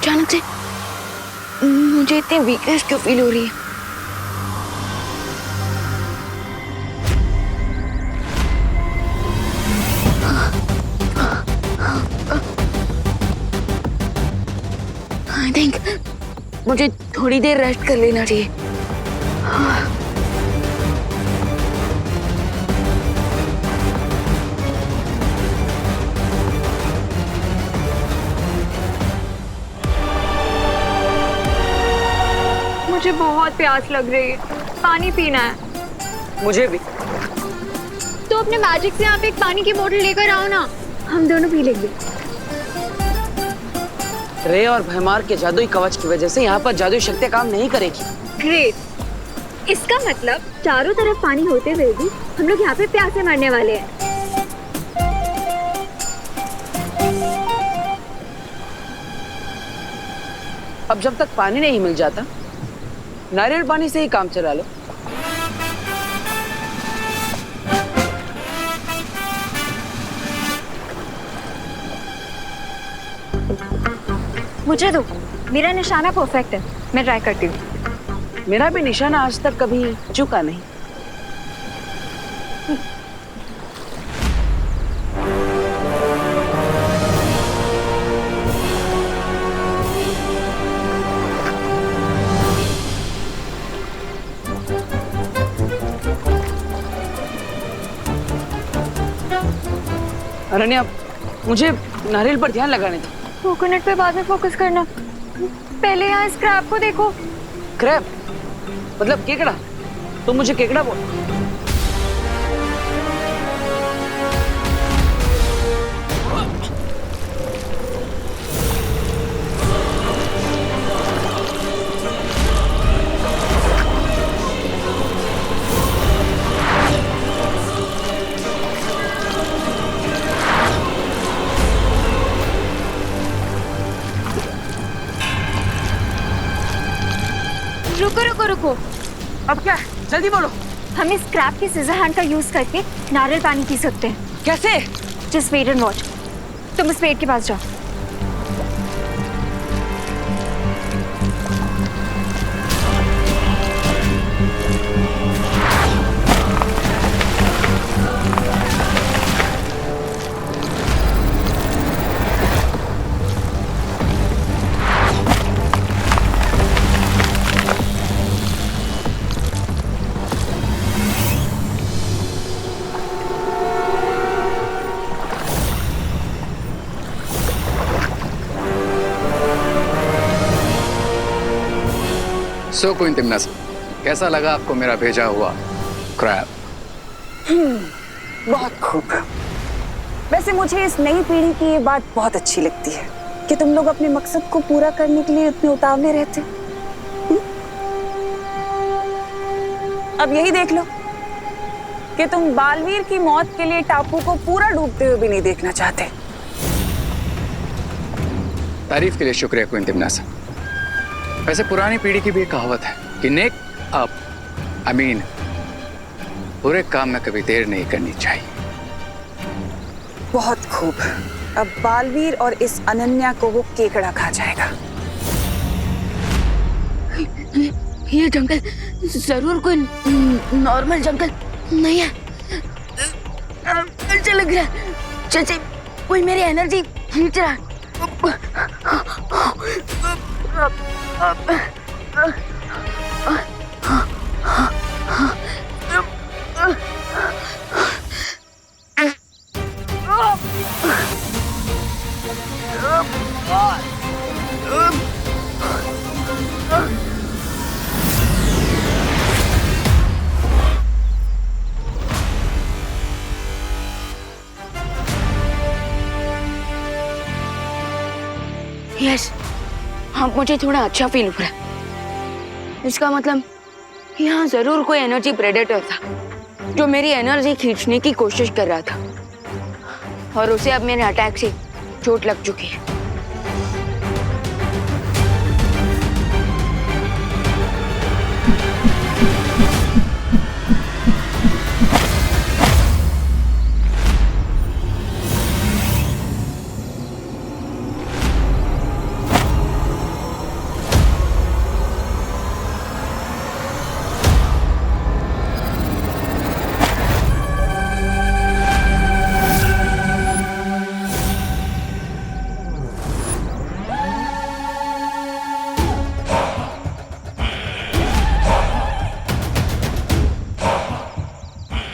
अचानक से मुझे इतनी वीकनेस क्यों फील हो रही है? आई थिंक मुझे थोड़ी देर रेस्ट कर लेना चाहिए। मुझे बहुत प्यास लग रही है, पानी पीना है। मुझे भी। तो अपने मैजिक से यहाँ पे एक पानी की बोतल लेकर आओ ना, हम दोनों पी लेंगे। रे और भैमार के जादुई कवच की वजह से यहाँ पर जादुई शक्तियाँ काम नहीं करेगी। ग्रेट, इसका मतलब चारों तरफ पानी होते हुए भी हम लोग यहाँ पे प्यासे मरने वाले हैं। अब जब तक पानी नहीं मिल जाता, नारियल पानी से ही काम चला लो। मुझे दो, मेरा निशाना परफेक्ट है, मैं ट्राई करती हूँ। मेरा भी निशाना आज तक कभी चूका नहीं। अरण्या, मुझे नारियल पर ध्यान लगाने दो। कोकोनट पे बाद में फोकस करना, पहले यहाँ इस क्रैब को देखो। क्रैब मतलब केकड़ा? तुम मुझे केकड़ा बोल। रुको रुको रुको, अब क्या? जल्दी बोलो। हम इस क्रैब की सीजर हैंड का यूज करके नारियल पानी पी सकते हैं। कैसे? Just wait and watch. तुम उस पेड़ के पास जाओ। सो क्वीन तिम्नासा, कैसा लगा आपको मेरा भेजा हुआ क्रैब? बहुत खूब। वैसे मुझे इस नई पीढ़ी की ये बात बहुत अच्छी लगती है कि तुम लोग अपने मकसद को पूरा करने के लिए इतने उतावले रहते। अब यही देख लो कि तुम बालवीर की मौत के लिए टापू को पूरा डूबते हुए भी नहीं देखना चाहते। तारीफ के लिए शुक्रिया क्वीन तिम्नासा। वैसे पुरानी पीढ़ी की भी एक कहावत है कि नेक बुरे काम में कभी देर नहीं करनी चाहिए। बहुत खूब। अब बालवीर और इस अनन्या को वो केकड़ा खा जाएगा। ये जंगल जरूर कोई नॉर्मल जंगल नहीं है। अच्छा लग रहा है, जैसे कोई मेरी एनर्जी खींच रहा है। यस, हाँ मुझे थोड़ा अच्छा फील हो रहा है। इसका मतलब यहाँ जरूर कोई एनर्जी प्रेडेटर था जो मेरी एनर्जी खींचने की कोशिश कर रहा था और उसे अब मेरे अटैक से चोट लग चुकी है।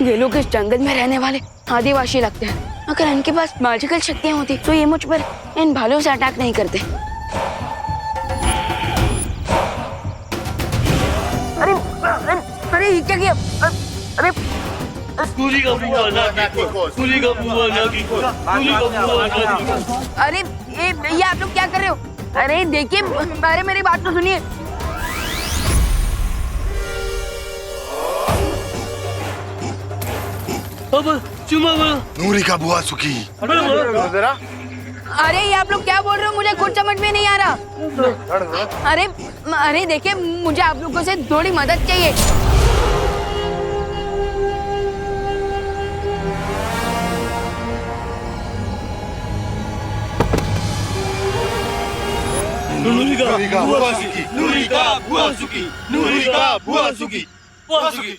ये लोग इस जंगल में रहने वाले आदिवासी लगते हैं। अगर इनके पास मैजिकल शक्तियाँ होती तो ये मुझ पर इन भालू से अटैक नहीं करते। अरे अरे अरे ये क्या किया? अरे अरे ये आप लोग क्या कर रहे हो? अरे देखिए, अरे मेरी बात तो सुनिए। नूरी का बुआ सुखी। अरे ये आप लोग क्या बोल रहे हो? मुझे कुछ समझ में नहीं आ रहा। अरे अरे देखिए, मुझे आप लोगों से थोड़ी मदद चाहिए। नूरी का बुआ सुखी। नूरी का बुआ सुखी। नूरी का बुआ सुखी। बुआ सुखी।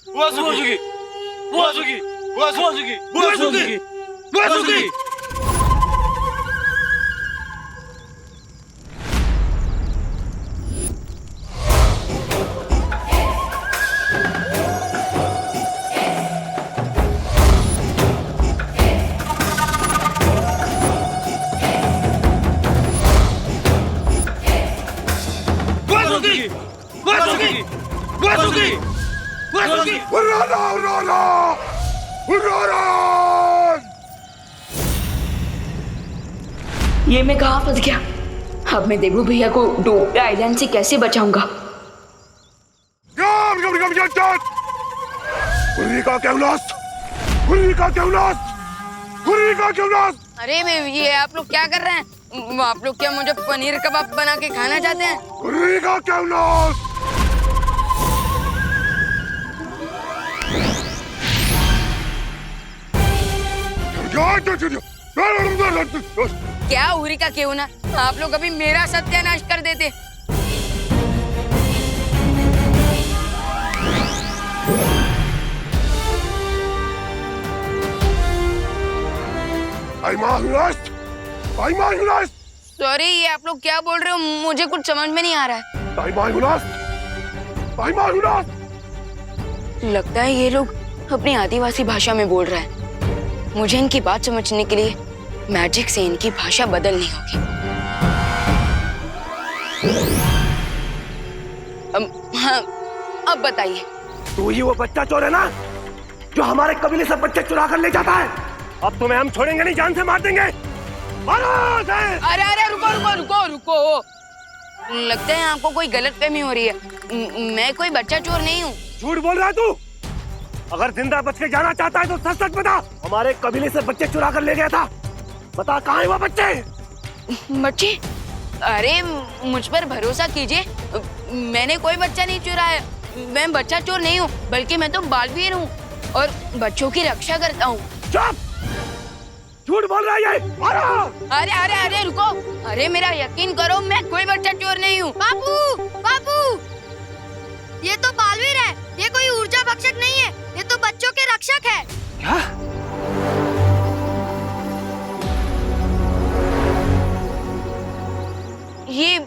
बुआ सुखी। बुआ सुखी। बुआ सुखी। बुआ सुखी। बुआ सुखी। ये मैं कहाँ फंस गया? अब मैं देबू भैया को डोबे आइलैंड से कैसे बचाऊंगा? अरे ये आप लोग क्या कर रहे हैं? आप लोग क्या मुझे पनीर कबाब बना के खाना चाहते हैं? क्या उरी का क्यों ना? आप लोग अभी मेरा सत्यानाश कर देते। सॉरी, ये आप लोग क्या बोल रहे हो? मुझे कुछ समझ में नहीं आ रहा है। लगता है ये लोग अपनी आदिवासी भाषा में बोल रहे हैं। मुझे इनकी बात समझने के लिए मैजिक से इनकी भाषा बदलनी होगी। हाँ, अब बताइए। तू ही वो बच्चा चोर है ना, जो हमारे कबीले से बच्चे चुरा कर ले जाता है? अब तुम्हें हम छोड़ेंगे नहीं, जान से मार देंगे। अरे अरे रुको रुको रुको रुको, लगता है आपको कोई गलतफहमी हो रही है। मैं कोई बच्चा चोर नहीं हूँ। झूठ बोल रहा है तू। अगर जिंदा बच के जाना चाहता है तो सच सच बता। हमारे कबीले से बच्चे चुरा कर ले गया था, बता कहाँ है वो बच्चे? बच्चे? अरे मुझ पर भरोसा कीजिए, मैंने कोई बच्चा नहीं चुराया। मैं बच्चा चोर नहीं हूँ, बल्कि मैं तो बालवीर हूँ और बच्चों की रक्षा करता हूँ। चुप! झूठ बोल रहा है ये। अरे अरे अरे रुको, अरे मेरा यकीन करो, मैं कोई बच्चा चोर नहीं हूँ। बापू बापू, ये तो बालवीर है, ये कोई ऊर्जा भक्षक नहीं है, ये तो बच्चों के रक्षक है। क्या? ये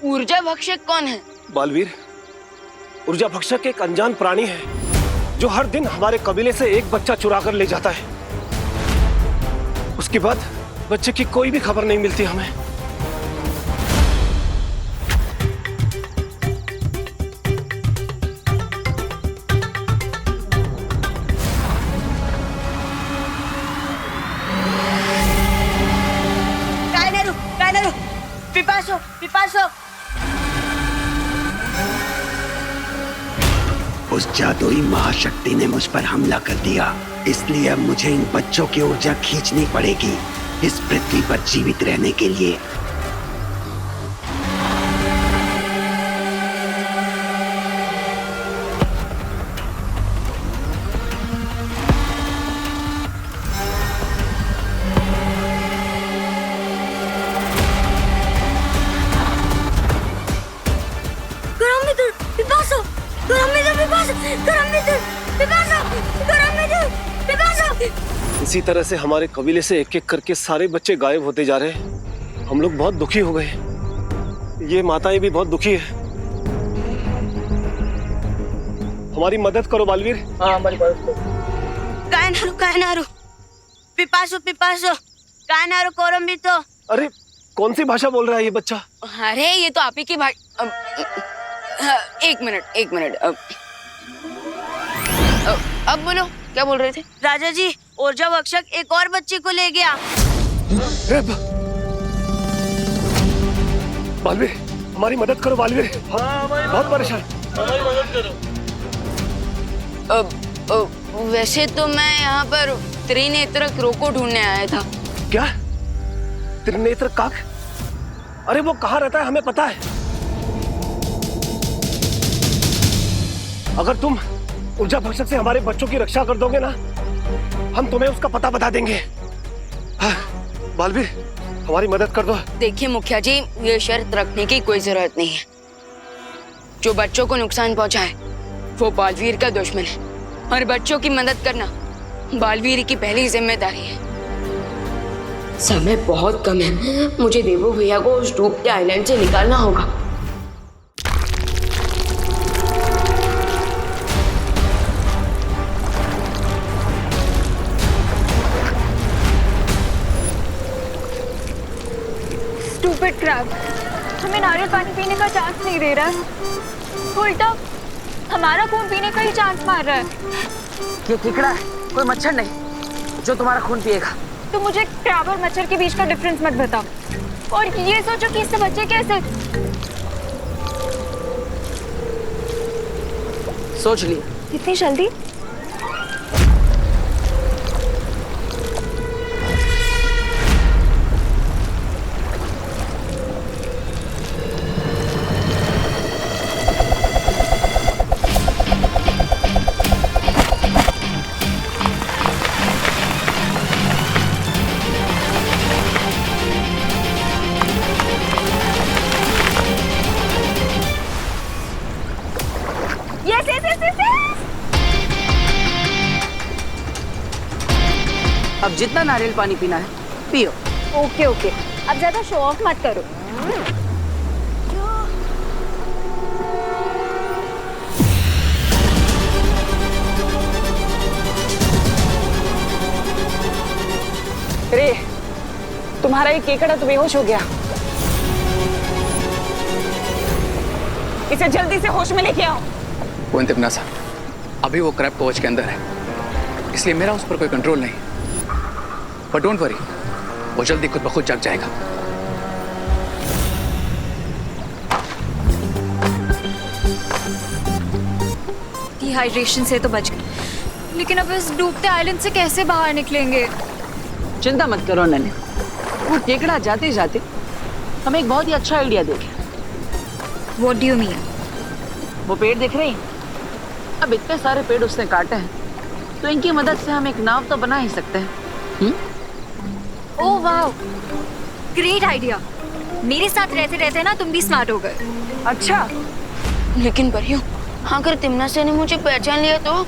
ऊर्जा भक्षक कौन है? बालवीर ऊर्जा भक्षक एक अनजान प्राणी है जो हर दिन हमारे कबीले से एक बच्चा चुरा कर ले जाता है। उसके बाद बच्चे की कोई भी खबर नहीं मिलती हमें। पिपासो पिपासो, उस जादुई महाशक्ति ने मुझ पर हमला कर दिया, इसलिए अब मुझे इन बच्चों की ऊर्जा खींचनी पड़ेगी इस पृथ्वी पर जीवित रहने के लिए। इसी तरह से हमारे कबीले से एक एक करके सारे बच्चे गायब होते जा रहे हैं। हम लोग बहुत दुखी हो गए, ये माताएं भी बहुत दुखी है। हमारी मदद करो बालवीर। हाँ, हमारी मदद करो। कायनारू पिपासु पिपासु कायनारू कोरम्बितो। अरे कौन सी भाषा बोल रहा है ये बच्चा? अरे ये तो आप ही की भाषा। एक मिनट अब बोलो क्या बोल रहे थे? राजा जी, ऊर्जा भक्षक एक और बच्ची को ले गया। बालवीर, हमारी मदद करो बालवीर, बहुत परेशान। वैसे तो मैं यहाँ पर त्रिनेत्र क्रो को ढूंढने आया था। क्या? त्रिनेत्र काक? अरे वो कहाँ रहता है हमें पता है। अगर तुम ऊर्जा भक्षक से हमारे बच्चों की रक्षा कर दोगे ना, हम तुम्हें उसका पता बता देंगे। बालवीर, हमारी मदद कर दो। देखिए मुखिया जी, ये शर्त रखने की कोई जरूरत नहीं है। जो बच्चों को नुकसान पहुंचाए वो बालवीर का दुश्मन है, और बच्चों की मदद करना बालवीर की पहली जिम्मेदारी है। समय बहुत कम है, मुझे देवो भैया को उस डूबते आइलैंड से निकालना होगा। स्टूपिड क्रैब, हमें नारियल पानी पीने का चांस नहीं दे रहा है, उल्टा हमारा खून पीने का ही चांस मार रहा है। ये केकड़ा है, कोई मच्छर नहीं जो तुम्हारा खून पिएगा। तो मुझे क्रैब और मच्छर के बीच का डिफरेंस मत बताओ, और ये सोचो कि इससे बचे कैसे। सोच लिया? इतनी जल्दी? अब जितना नारियल पानी पीना है पियो। ओके, अब ज्यादा शो ऑफ मत करो। रे, तुम्हारा ये केकड़ा तो बेहोश हो गया, इसे जल्दी से होश में लेके आओ। पुंतिमनासा, अभी वो क्रैब कवच के अंदर है, इसलिए मेरा उस पर कोई कंट्रोल नहीं। पर डोंट वरी, वो जल्दी खुद ब खुद जाग जाएगा। डिहाइड्रेशन से तो बच गए, लेकिन अब इस डूबते आइलैंड से कैसे बाहर निकलेंगे? चिंता मत करो नन्हे, वो केकड़ा जाते जाते हमें एक बहुत ही अच्छा आइडिया दे गया। What do you mean? वो पेड़ दिख रही? अब इतने सारे पेड़ उसने काटे हैं, तो इनकी मदद से हम एक नाव तो बना ही सकते हैं। ओह वाह, ग्रेट आइडिया। मेरे साथ रहते रहते ना तुम भी स्मार्ट हो गए। अच्छा, लेकिन परियों, अगर तिमनासा ने मुझे पहचान लिया तो?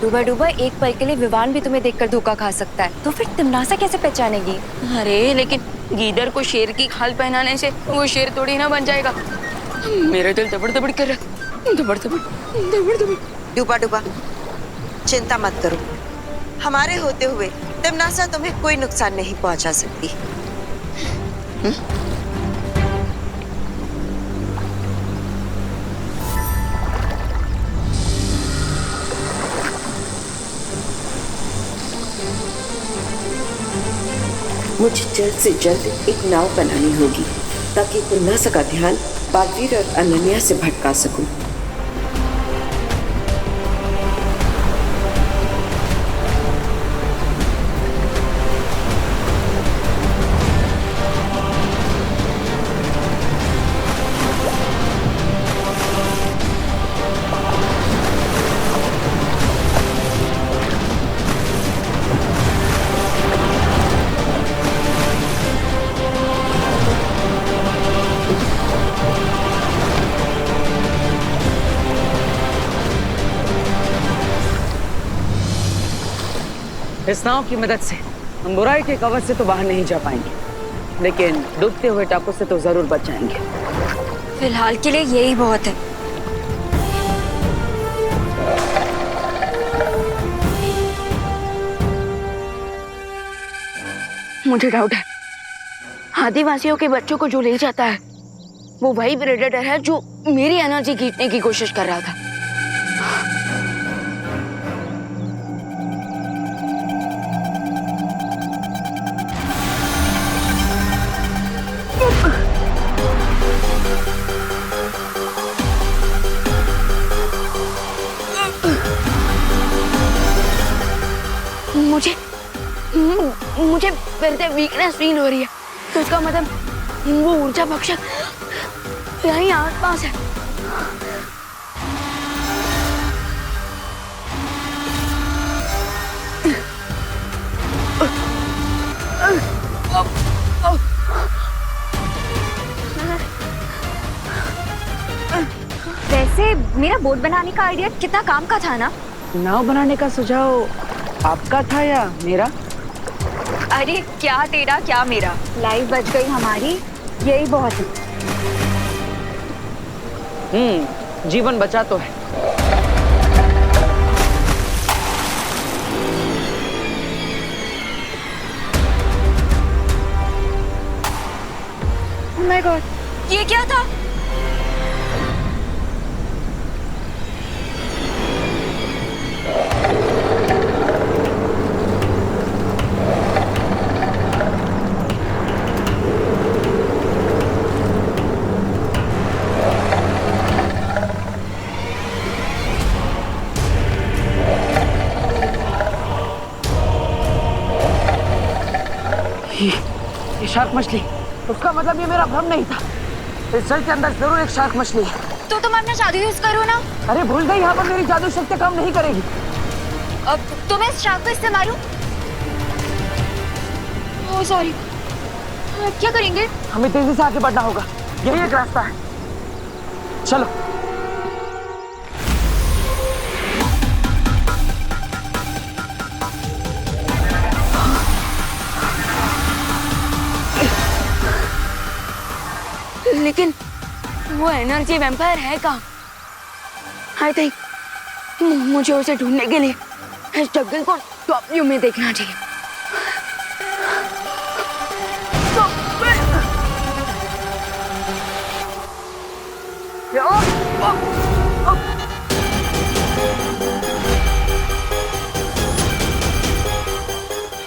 डूबा एक पल के लिए विवान भी तुम्हें देखकर धोखा खा सकता है, तो फिर तिमनासा कैसे पहचानेगी? अरे लेकिन गीदड़ को शेर की खाल पहनाने से वो शेर थोड़ी ना बन जाएगा। मेरा दिल दबड़ दबड़ कर रहा, दबड़ दबड़। डूबा, चिंता मत करो, हमारे होते हुए तिमनासा तुम्हें कोई नुकसान नहीं पहुंचा सकती। मुझे जल्द से जल्द एक नाव बनानी होगी ताकि तिमनासा का ध्यान बालवीर और अनन्या से भटका सकूं। इस नाव की मदद से हम बुराई के कवच से तो बाहर नहीं जा पाएंगे, लेकिन डूबते हुए टापू से तो जरूर बच जाएंगे। फिलहाल के लिए यही बहुत है। मुझे डाउट है, आदिवासियों के बच्चों को जो ले जाता है वो वही प्रेडेटर है जो मेरी एनर्जी खींचने की कोशिश कर रहा था। मुझे फिर से वीकनेस फील हो रही है, तो इसका मतलब वो ऊर्जा भक्षक यहीं आसपास है। वैसे मेरा बोट बनाने का आइडिया कितना काम का था ना? नाव बनाने का सुझाव आपका था या मेरा? अरे क्या तेरा क्या मेरा, लाइफ बच गई हमारी, यही बहुत है। जीवन बचा तो है। Oh my God, ये क्या था? ये शार्क मछली, उसका मतलब ये मेरा भ्रम नहीं था। इस जल के अंदर जरूर एक शार्क मछली है। तो तुम अपना जादू यूज करो ना। अरे भूल गई, यहाँ पर मेरी जादू शक्ति काम नहीं करेगी। अब तुम्हें इस शार्क को इससे मारूं? ओह सॉरी, क्या करेंगे? हमें तेजी से आगे बढ़ना होगा, यही एक रास्ता है। चलो। लेकिन वो एनर्जी वैम्पायर है कहाँ? आई थिंक मुझे उसे ढूंढने के लिए इस जंगल को टॉप व्यू में देखना चाहिए।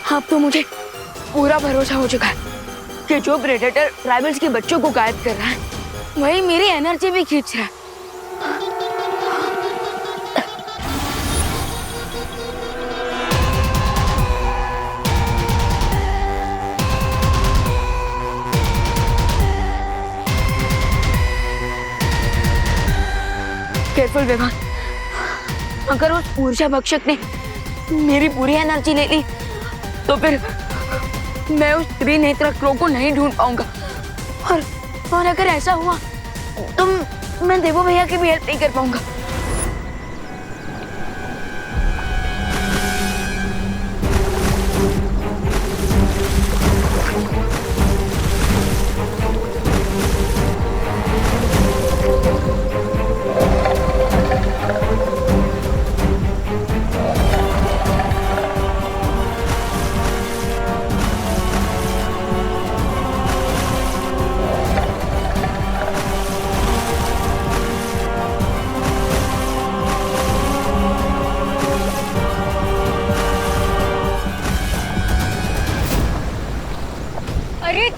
अब तो मुझे पूरा भरोसा हो चुका है कि जो प्रेडेटर ट्राइबल्स के बच्चों को गायब कर रहा है वही मेरी एनर्जी भी खींच रहा है। केयरफुल विवान, अगर उस ऊर्जा भक्षक ने मेरी पूरी एनर्जी ले ली तो फिर मैं उस त्रिनेत्र क्रो को नहीं ढूंढ पाऊंगा, और अगर ऐसा हुआ तो मैं देवो भैया की भी हेल्प नहीं कर पाऊंगा।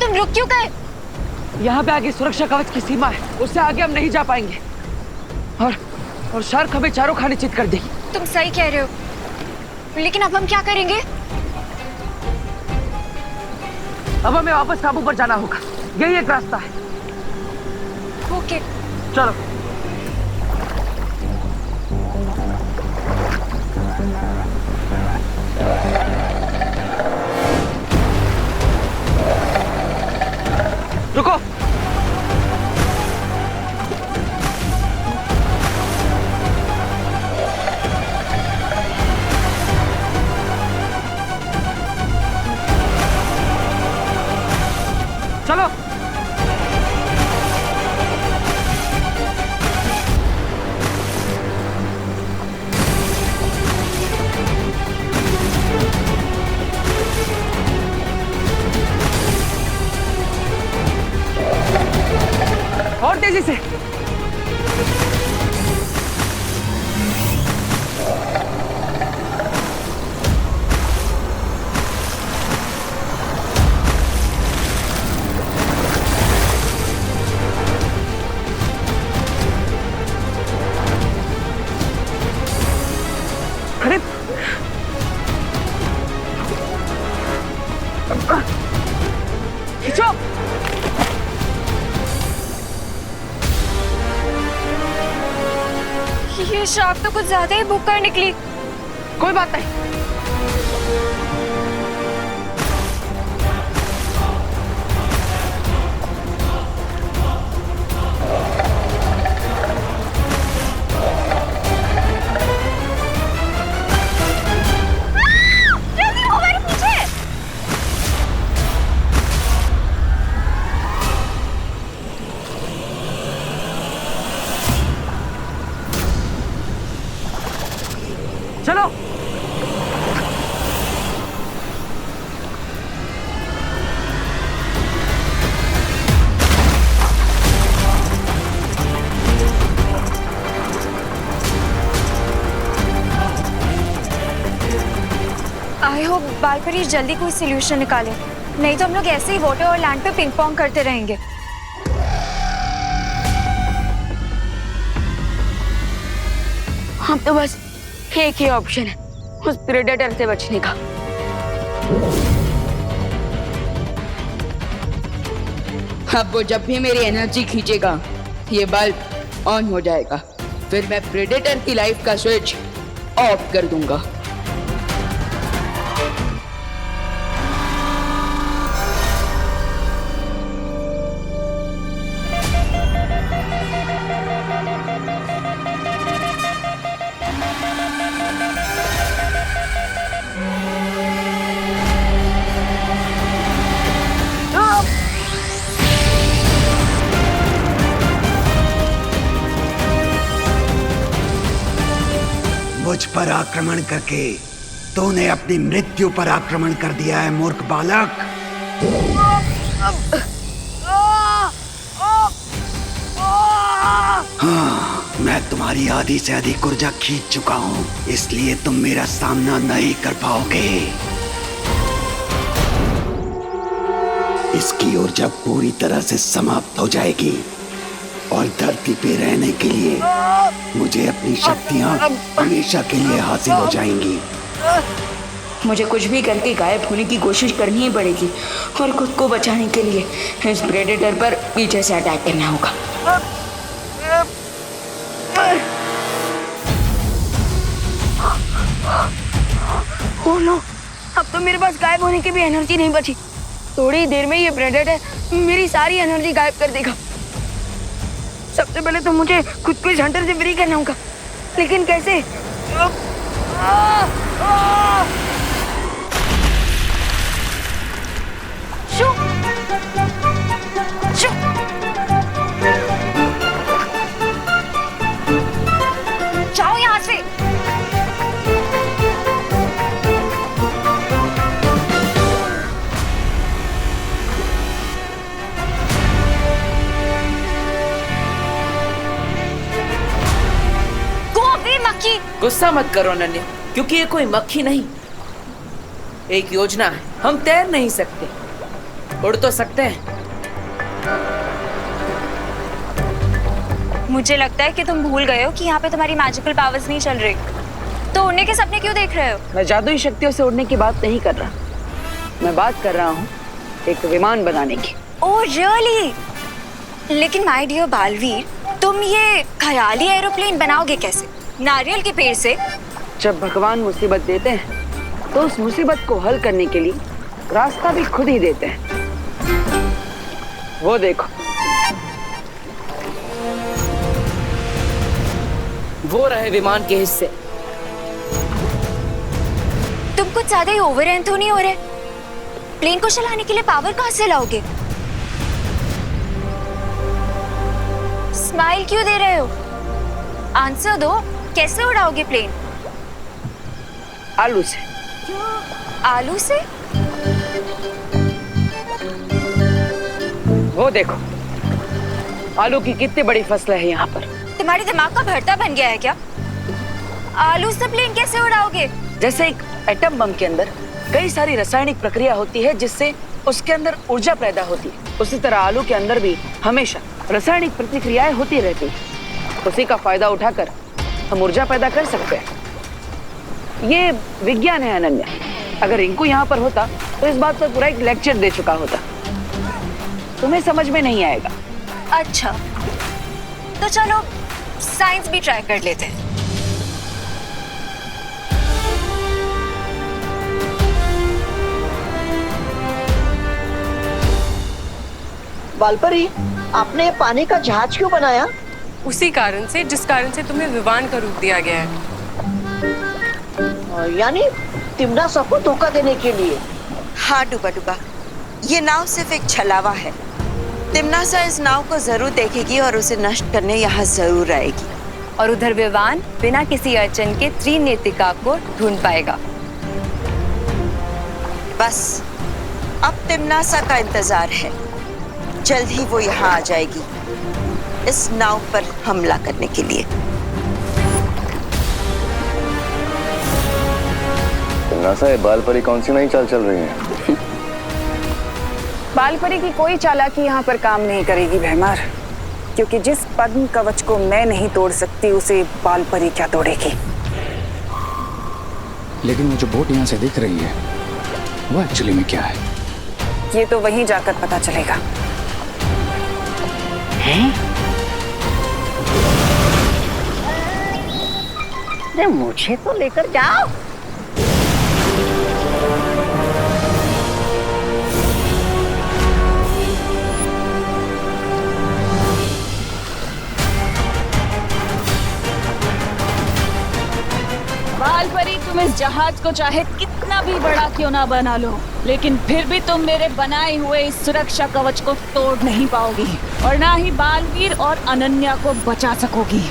तुम रुक क्यों गए? यहाँ पे आगे सुरक्षा कवच की सीमा है, उससे आगे हम नहीं जा पाएंगे। और शार्क हमें चारों खाने चित कर देगी। तुम सही कह रहे हो, लेकिन अब हम क्या करेंगे? अब हमें वापस काबू पर जाना होगा, यही एक रास्ता है। ओके, चलो। रुको। चलो। अरे खींचो। ये शार्क तो कुछ ज्यादा ही भूखकर निकली। कोई बात नहीं। चलो। आई होप बालपरी जल्दी कोई सोल्यूशन निकाले, नहीं तो हम लोग ऐसे ही वाटर और लैंड पे पिंग पोंग करते रहेंगे। हम तो बस एक ही ऑप्शन है उस प्रेडेटर से बचने का। अब वो जब भी मेरी एनर्जी खींचेगा ये बल्ब ऑन हो जाएगा, फिर मैं प्रेडेटर की लाइफ का स्विच ऑफ कर दूंगा। मुझ पर आक्रमण करके तूने अपनी मृत्यु पर आक्रमण कर दिया है मूर्ख बालक। हाँ, मैं तुम्हारी आधी से अधिक ऊर्जा खींच चुका हूँ, इसलिए तुम मेरा सामना नहीं कर पाओगे। इसकी ऊर्जा पूरी तरह से समाप्त हो जाएगी और धरती पे रहने के लिए मुझे अपनी शक्तियां हमेशा के लिए हासिल हो जाएंगी। मुझे कुछ भी करके गायब होने की कोशिश करनी ही पड़ेगी और खुद को बचाने के लिए इस प्रेडेटर पर पीछे से अटैक करना होगा। ओह नो, अब तो मेरे पास गायब होने की भी एनर्जी नहीं बची। थोड़ी देर में ये प्रेडेटर मेरी सारी एनर्जी गायब कर देगा। सबसे पहले तो मुझे खुद को इस हंटर से फ्री करना होगा, लेकिन कैसे? शू! शू! जाओ यहाँ से। गुस्सा मत करो अनन्या, क्योंकि ये कोई मक्खी नहीं, एक योजना है। हम तैर नहीं सकते, उड़ तो सकते हैं। मुझे लगता है कि तुम भूल गए हो कि यहाँ पे तुम्हारी मैजिकल पावर्स नहीं चल रही, तो उड़ने के सपने क्यों देख रहे हो? मैं जादुई शक्तियों से उड़ने की बात नहीं कर रहा, मैं बात कर रहा हूँ एक विमान बनाने की। Oh really? लेकिन माय डियर बालवीर, तुम ये ख्याली एरोप्लेन बनाओगे कैसे? नारियल के पेड़ से? जब भगवान मुसीबत देते हैं तो उस मुसीबत को हल करने के लिए रास्ता भी खुद ही देते हैं। वो देखो, वो रहे विमान के हिस्से। तुम कुछ ज्यादा ही ओवर एंड तो नहीं हो रहे? प्लेन को चलाने के लिए पावर कहाँ से लाओगे? स्माइल क्यों दे रहे हो? आंसर दो, कैसे उड़ाओगे प्लेन? आलू से। आलू से? वो देखो, आलू की कितनी बड़ी फसल है यहाँ पर। तो तुम्हारे दिमाग का भरता बन गया है क्या? आलू से प्लेन कैसे उड़ाओगे? जैसे एक एटम बम के अंदर कई सारी रासायनिक प्रक्रिया होती है जिससे उसके अंदर ऊर्जा पैदा होती है, उसी तरह आलू के अंदर भी हमेशा रासायनिक प्रतिक्रियाएं होती रहती है। उसी का फायदा उठाकर हम ऊर्जा पैदा कर सकते हैं। ये विज्ञान है अनन्या। अगर रिंकू यहाँ पर होता तो इस बात पर पूरा एक लेक्चर दे चुका होता। तुम्हें समझ में नहीं आएगा। अच्छा, तो चलो साइंस भी ट्राई कर लेते हैं। बालपरी, आपने ये पानी का जहाज क्यों बनाया? उसी कारण से जिस कारण से तुम्हें विवान का रूप दिया गया है। यानी तिम्नासा को धोखा देने के लिए? हाँ डूबा डूबा, ये नाव सिर्फ एक छलावा है। तिम्नासा इस नाव को जरूर देखेगी और उसे नष्ट करने यहाँ जरूर आएगी। और उधर विवान बिना किसी अड़चन के त्रिनेत्रिका को ढूंढ पाएगा। बस अब तिम्नासा का इंतजार है। जल्द ही वो यहाँ आ जाएगी इस नाव पर हमला करने के लिए। तिम्नासा, ये बालपरी कौन सी नई चाल चल रही है? बालपरी की कोई चालाकी यहाँ पर काम नहीं करेगी भैमार, क्योंकि जिस पद्म कवच को मैं नहीं तोड़ सकती उसे बालपरी क्या तोड़ेगी। लेकिन वो जो बोट यहाँ से दिख रही है वो एक्चुअली में क्या है? ये तो वहीं जाकर पता चलेगा। अरे मुझे तो लेकर जाओ। बालपरी, तुम इस जहाज को चाहे कितना भी बड़ा क्यों ना बना लो, लेकिन फिर भी तुम मेरे बनाए हुए इस सुरक्षा कवच को तोड़ नहीं पाओगी और ना ही बालवीर और अनन्या को बचा सकोगी।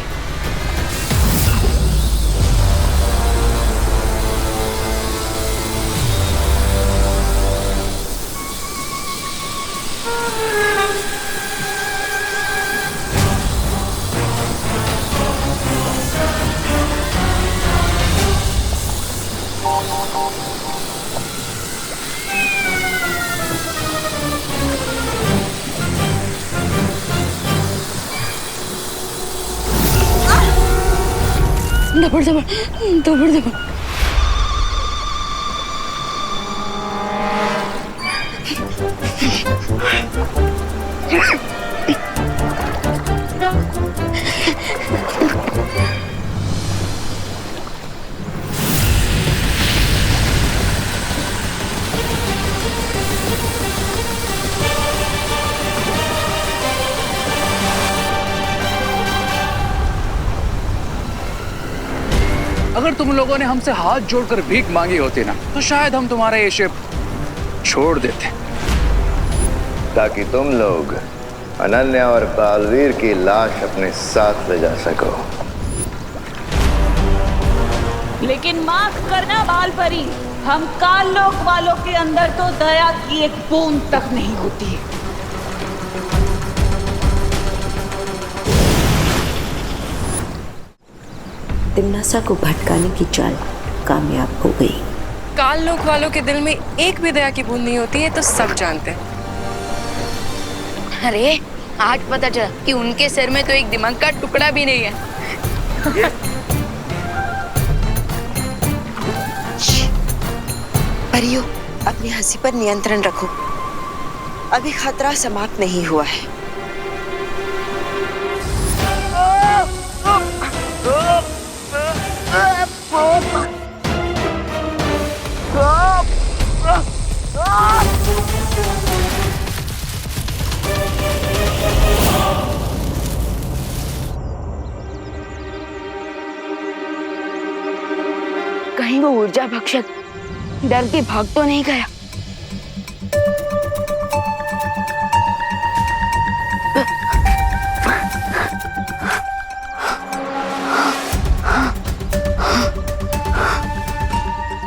दबड़ दबड़ दबड़ दबड़। अगर तुम लोगों ने हमसे हाथ जोड़कर भीख मांगी होती ना तो शायद हम तुम्हारा ये शिप छोड़ देते, ताकि तुम लोग अनन्या और बालवीर की लाश अपने साथ ले जा सको। लेकिन माफ करना बालपरी, हम काल लोक वालों के अंदर तो दया की एक बूंद तक नहीं होती। तिम्नासा को भटकाने की चाल कामयाब हो गई। काल लोक वालों के दिल में एक भी दया की बूंद नहीं होती है तो सब जानते हैं। अरे आज पता चला कि उनके सिर में तो एक दिमाग का टुकड़ा भी नहीं है। परियो, अपनी हंसी पर नियंत्रण रखो। अभी खतरा समाप्त नहीं हुआ है। कहीं वो ऊर्जा भक्षक डर के भाग तो नहीं गया?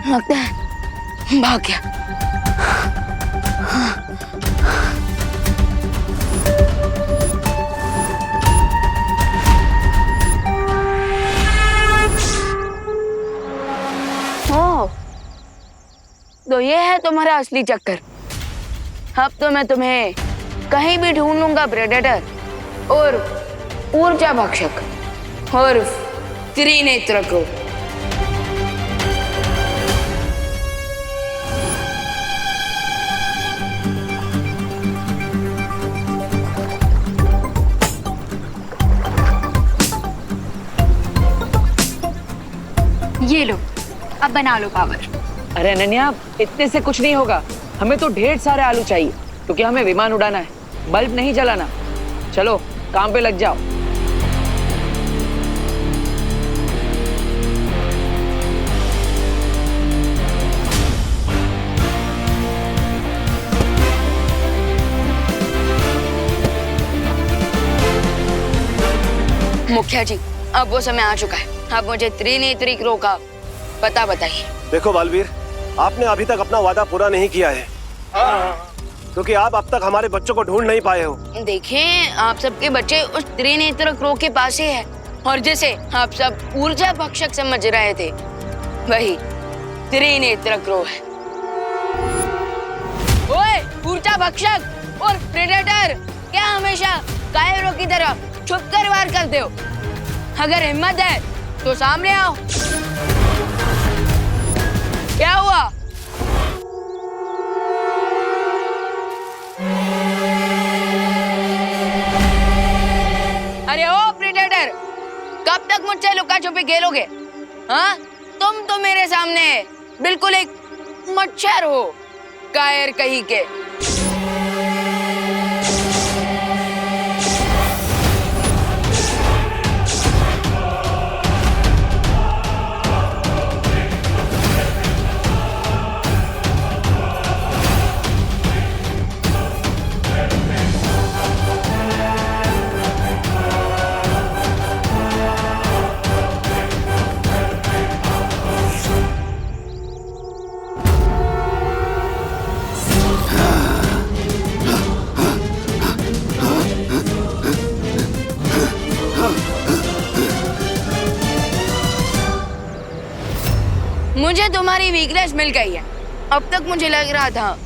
लगता है भाग गया। तो ये है तुम्हारा असली चक्कर। अब तो मैं तुम्हें कहीं भी ढूंढ लूंगा प्रेडेटर और ऊर्जा भक्षक और त्रिनेत्र को। ये लो, अब बना लो पावर। अरे अनन्या, इतने से कुछ नहीं होगा। हमें तो ढेर सारे आलू चाहिए, क्योंकि हमें विमान उड़ाना है, बल्ब नहीं जलाना। चलो काम पे लग जाओ। मुखिया जी, अब वो समय आ चुका है। अब मुझे त्रिनेत्री क्रो का पता बताइए। देखो बालवीर, आपने अभी तक अपना वादा पूरा नहीं किया है, क्योंकि आप अब तक हमारे बच्चों को ढूंढ नहीं पाए हो। देखें, आप सबके बच्चे उस त्रिनेत्र क्रो के पास ही है, और जैसे आप सब ऊर्जा भक्षक समझ रहे थे, वही त्रिनेत्र क्रो है। ओए, ऊर्जा भक्षक और प्रेडेटर, क्या हमेशा कायरों की तरह छुपकर वार करते हो? अगर हिम्मत है तो सामने आओ। क्या हुआ? अरे ओ प्रेडेटर, कब तक मुझसे लुका छुपी खेलोगे? हाँ, तुम तो मेरे सामने बिल्कुल एक मच्छर हो, कायर कहीं के। मुझे तुम्हारी वीकनेस मिल गई है। अब तक मुझे लग रहा था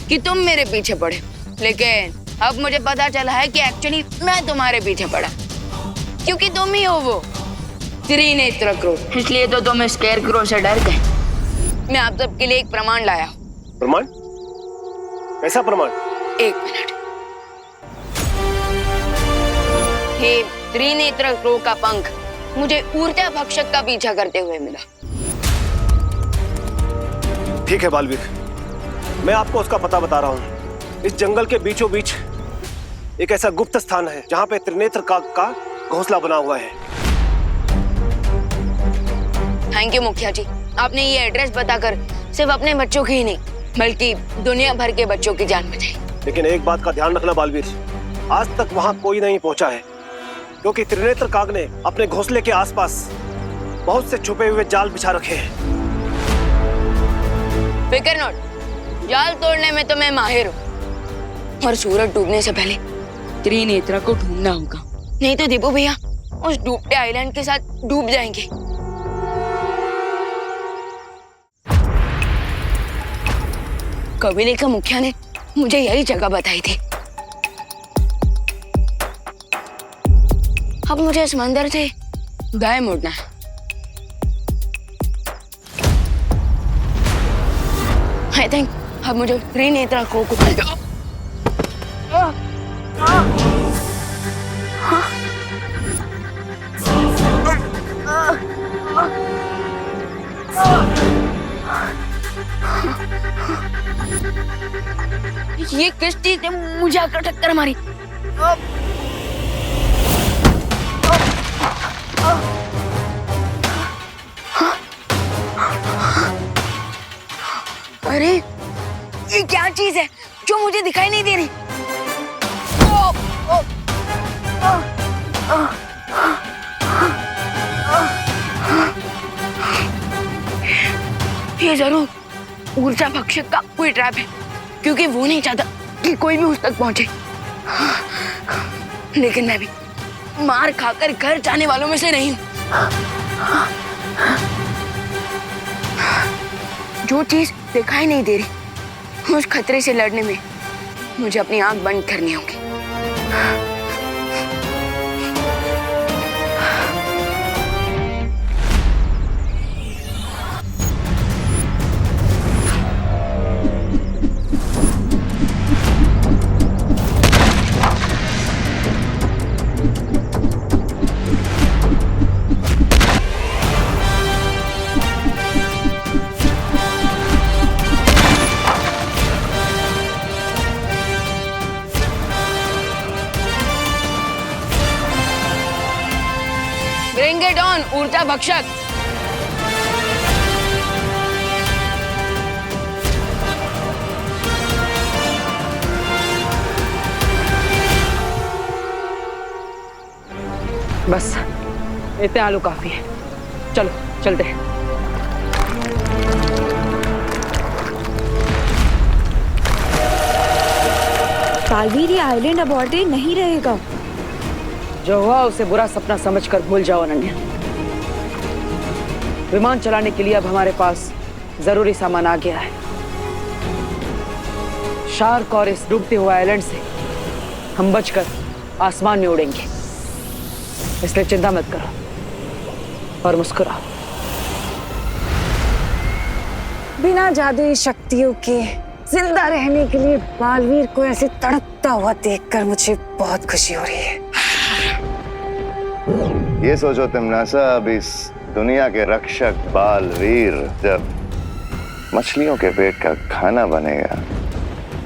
कि तुम मेरे पीछे पड़े, लेकिन अब मुझे पता चला है कि एक्चुअली मैं तुम्हारे पीछे पड़ा, क्योंकि तुम ही हो वो त्रिनेत्र क्रो। इसलिए तो तुम स्केयर क्रो से डर गए। मैं आप सबके लिए एक प्रमाण लाया हूँ। प्रमाण? कैसा प्रमाण? एक मिनट। ये त्रिनेत्र क्रो का पंख मुझे ऊर्जा भक्षक का पीछा करते हुए मिला। ठीक है बालवीर, मैं आपको उसका पता बता रहा हूँ। इस जंगल के बीचों बीच एक ऐसा गुप्त स्थान है जहाँ पे त्रिनेत्र काग का घोंसला बना हुआ है। थैंक यू मुखिया जी, आपने ये एड्रेस बताकर सिर्फ अपने बच्चों की ही नहीं, बल्कि दुनिया भर के बच्चों की जान बचाई। लेकिन एक बात का ध्यान रखना बालवीर, आज तक वहाँ कोई नहीं पहुँचा है, क्योंकि त्रिनेत्र काग ने अपने घोंसले के आसपास बहुत से छुपे हुए जाल बिछा रखे हैं। फिकर नॉट, जाल तोड़ने में तो मैं माहिर हूँ, और सूरज डूबने से पहले त्रिनेत्र को ढूंढना होगा, नहीं तो दीपू भैया उस डूबते आइलैंड के साथ डूब जाएंगे। कबीले का मुखिया ने मुझे यही जगह बताई थी। अब मुझे इस मंदिर से दाएं मुड़ना है। I think अब मुझे त्रिनेत्र को ये किस चीज ने मुझे आकर टक्कर मारी? अरे ये क्या चीज है जो मुझे दिखाई नहीं दे रही? ये जरूर ऊर्जा भक्षक का कोई ट्रैप है, क्योंकि वो नहीं चाहता कि कोई भी उस तक पहुंचे। लेकिन मैं भी मार खाकर घर जाने वालों में से नहीं हूं। जो चीज दिखाई नहीं दे रही, उस खतरे से लड़ने में मुझे अपनी आंख बंद करनी होगी। Bring it on, ऊर्जा भक्षक। बस इतने आलू काफी है, चलो चलते हैं। बालवीर ये आइलैंड अबॉर्डेड नहीं रहेगा। जो हुआ उसे बुरा सपना समझकर भूल जाओ अनन्या। विमान चलाने के लिए अब हमारे पास जरूरी सामान आ गया है। शार्क और इस डूबते हुए आइलैंड से हम बचकर आसमान में उड़ेंगे, इसलिए चिंता मत करो और मुस्कुराओ। बिना जादुई शक्तियों के जिंदा रहने के लिए बालवीर को ऐसे तड़पता हुआ देखकर मुझे बहुत खुशी हो रही है। ये सोचो तिमनासा, अब इस दुनिया के रक्षक बालवीर जब मछलियों के पेट का खाना बनेगा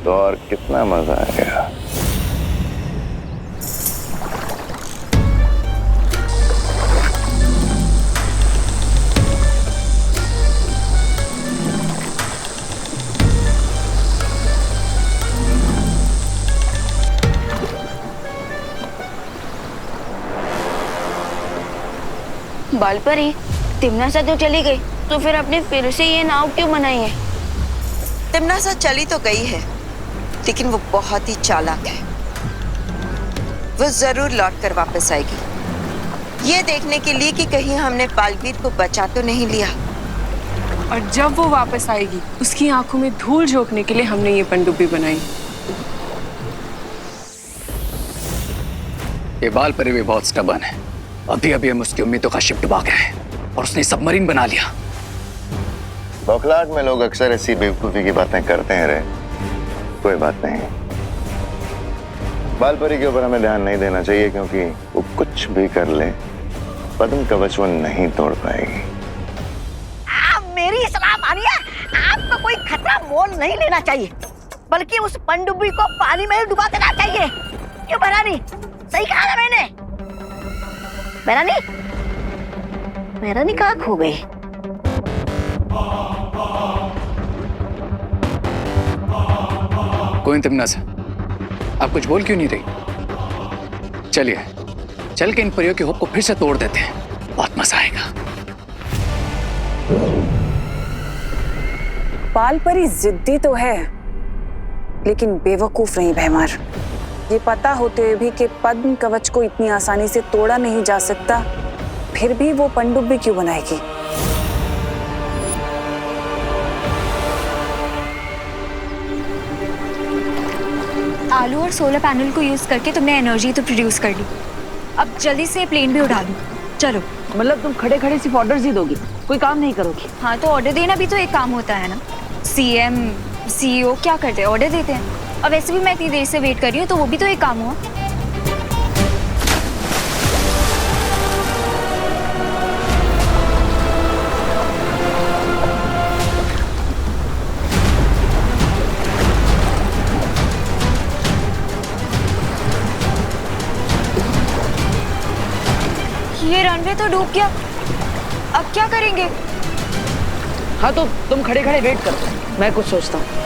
तो और कितना मजा आएगा। बालपरी, तिमनासा तो चली गई, तो फिर आपने फिर से ये नाव क्यों बनाई है? तिमनासा चली तो गई है, लेकिन वो बहुत ही चालाक है। वो जरूर लौट कर वापस आएगी, ये देखने के लिए कि कहीं हमने बालवीर को बचा तो नहीं लिया। और जब वो वापस आएगी, उसकी आंखों में धूल झोंकने के लिए हमने ये पनडुब्बी बनाई। ये बालपरी भी बहुत स्टबर्न है। अभी अभी हम उसकी उम्मीदों का शिप डुबा गए हैं और उसने सबमरीन बना लिया। बौखलाहट में लोग अक्सर ऐसी बेवकूफी की बातें करते हैं रे। कोई बात नहीं, बालपरी के ऊपर हमें ध्यान नहीं देना चाहिए, क्योंकि वो कुछ भी कर ले पद्म कवच वो नहीं तोड़ पाएगी। आप मेरी सलाह मानिए, आपको कोई खतरा मोल नहीं लेना चाहिए, बल्कि उस पनडुब्बी को पानी में ही डुबा देना चाहिए। क्यों महारानी, सही कहा ना मैंने? महारानी कहाँ खो गई? कोई तिमनासा, आप कुछ बोल क्यों नहीं रही? चलिए चल के इन परियों की हुक को फिर से तोड़ देते हैं, बहुत मजा आएगा। बालपरी जिद्दी तो है, लेकिन बेवकूफ नहीं भैमार। ये पता होते हुए भी कि पद्म कवच को इतनी आसानी से तोड़ा नहीं जा सकता, फिर भी वो पनडुब्बी क्यों बनाएगी? आलू और सोलर पैनल को यूज करके तुमने एनर्जी तो प्रोड्यूस कर ली, अब जल्दी से प्लेन भी उड़ा लो। चलो। मतलब तुम खड़े खड़े सिर्फ ऑर्डर्स ही दोगी, कोई काम नहीं करोगी? हाँ, तो ऑर्डर देना भी तो एक काम होता है ना। सीएम सीईओ क्या करते हैं? ऑर्डर देते हैं। अब वैसे भी मैं इतनी देर से वेट कर रही हूँ, तो वो भी तो एक काम हुआ। ये रनवे तो डूब गया, अब क्या करेंगे? हाँ तो तुम खड़े खड़े वेट करो, मैं कुछ सोचता हूँ।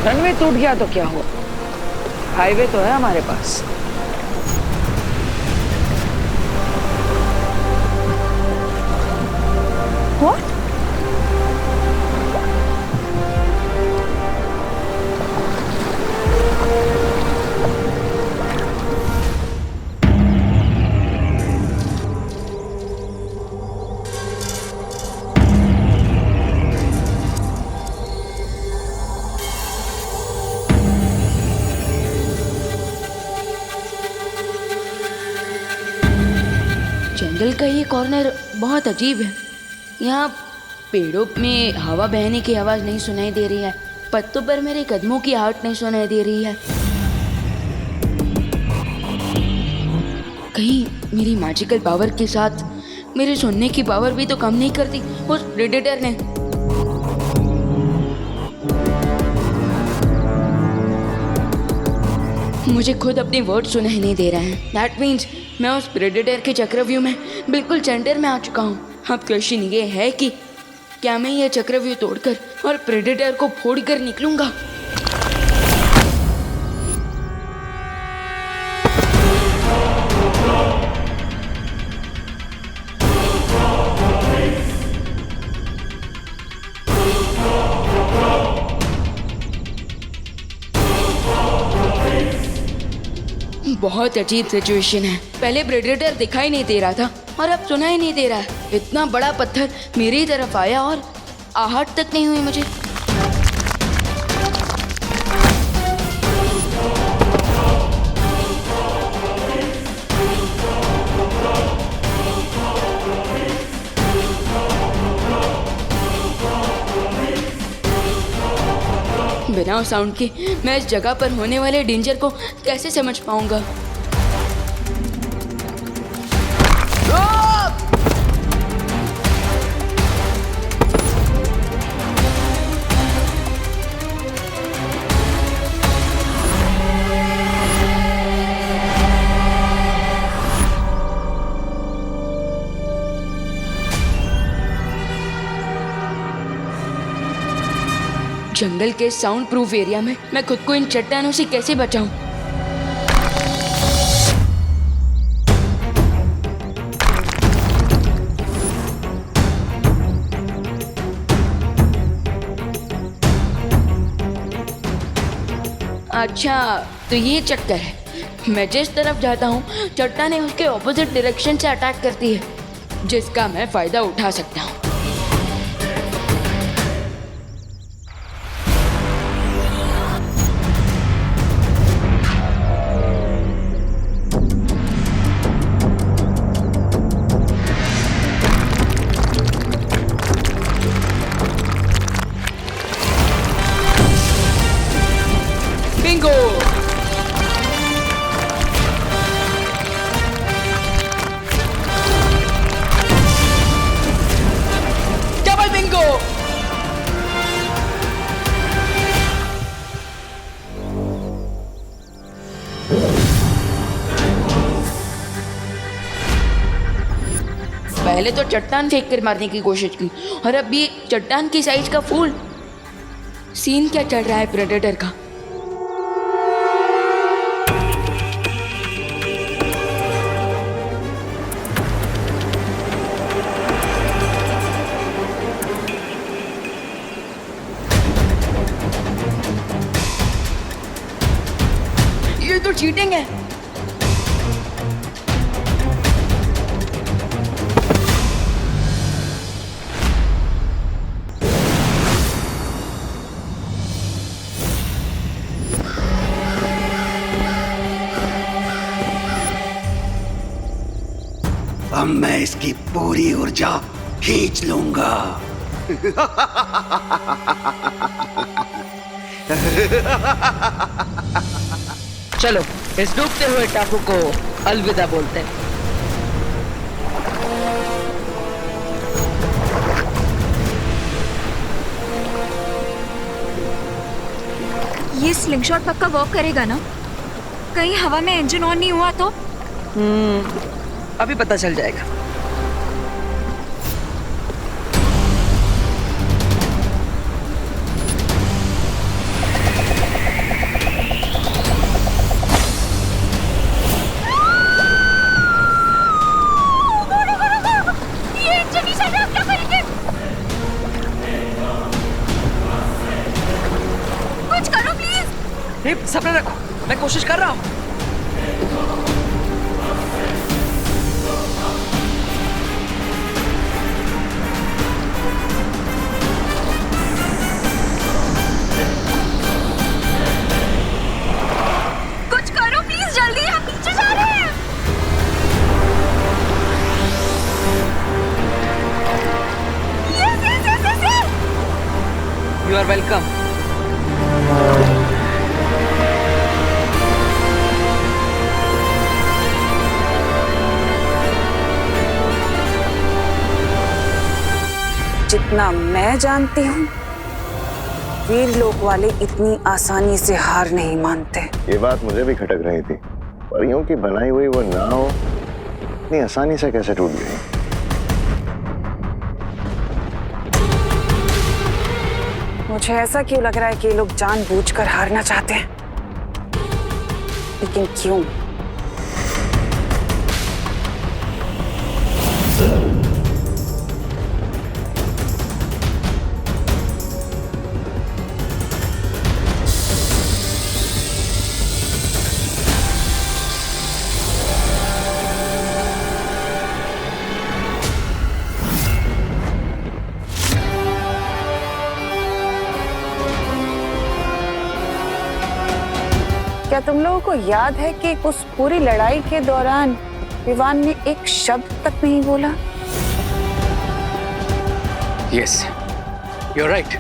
रनवे टूट गया तो क्या हुआ, हाईवे तो है हमारे पास। जंगल का ये कॉर्नर बहुत अजीब है। यहाँ पेड़ों में हवा बहने की आवाज नहीं सुनाई दे रही है, पत्तों पर मेरे कदमों की आहट नहीं सुनाई दे रही है। कहीं मेरी मैजिकल पावर के साथ मेरे सुनने की पावर भी तो कम नहीं करती उस प्रेडेटर ने। मुझे खुद अपने वर्ड सुनाई नहीं दे रहे हैं। दैट मीन्स मैं उस प्रेडेटर के चक्रव्यूह में बिल्कुल सेंटर में आ चुका हूँ। अब क्वेश्चन ये है कि क्या मैं ये चक्रव्यूह तोड़कर और प्रेडेटर को फोड़कर निकलूंगा? बहुत अजीब सिचुएशन है। पहले प्रेडेटर दिखाई नहीं दे रहा था और अब सुनाई नहीं दे रहा है। इतना बड़ा पत्थर मेरी तरफ आया और आहट तक नहीं हुई मुझे। बिना साउंड के मैं इस जगह पर होने वाले डेंजर को कैसे समझ पाऊंगा? जंगल के साउंड प्रूफ एरिया में मैं खुद को इन चट्टानों से कैसे बचाऊं? अच्छा, तो ये चक्कर है। मैं जिस तरफ जाता हूँ चट्टानें उसके ऑपोजिट डायरेक्शन से अटैक करती है, जिसका मैं फायदा उठा सकता हूँ। Bingo! Double bingo! पहले तो चट्टान फेंक कर मारने की कोशिश की और अब ये चट्टान की साइज का फूल। सीन क्या चल रहा है प्रेडेटर का? ये तो चीटिंग है। अब मैं इसकी पूरी ऊर्जा खींच लूंगा। चलो इस डूबते हुए टापू को अलविदा बोलते हैं। ये स्लिंगशॉट पक्का वर्क करेगा ना? कहीं हवा में इंजन ऑन नहीं हुआ तो? अभी पता चल जाएगा। ये इंजन ही चल रहा है, क्या करेंगे? कुछ करो प्लीज। सब्र रखो, मैं कोशिश कर रहा हूँ। कुछ करो प्लीज, जल्दी, हम पीछे जा रहे हैं। वेलकम। जितना मैं जानती हूँ, वीर लोक वाले इतनी आसानी से हार नहीं मानते। ये बात मुझे भी खटक रही थी। परियों की बनाई हुई वो नाव इतनी आसानी से कैसे टूट गई? मुझे ऐसा क्यों लग रहा है कि ये लोग जानबूझकर हारना चाहते हैं, लेकिन क्यों? क्या तुम लोगों को याद है कि उस पूरी लड़ाई के दौरान विवान ने एक शब्द तक नहीं बोला? Yes, you are right.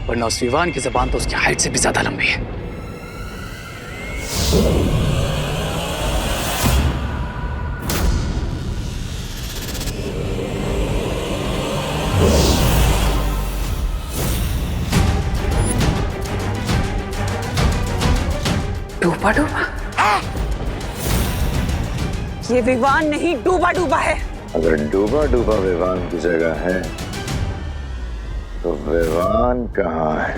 वरना उस विवान की जुबान तो उसकी हाइट से भी ज्यादा लंबी है। डूबा डूबा? ये विवान नहीं, डूबा डूबा है। अगर डूबा डूबा विवान की जगह है तो विवान कहाँ है?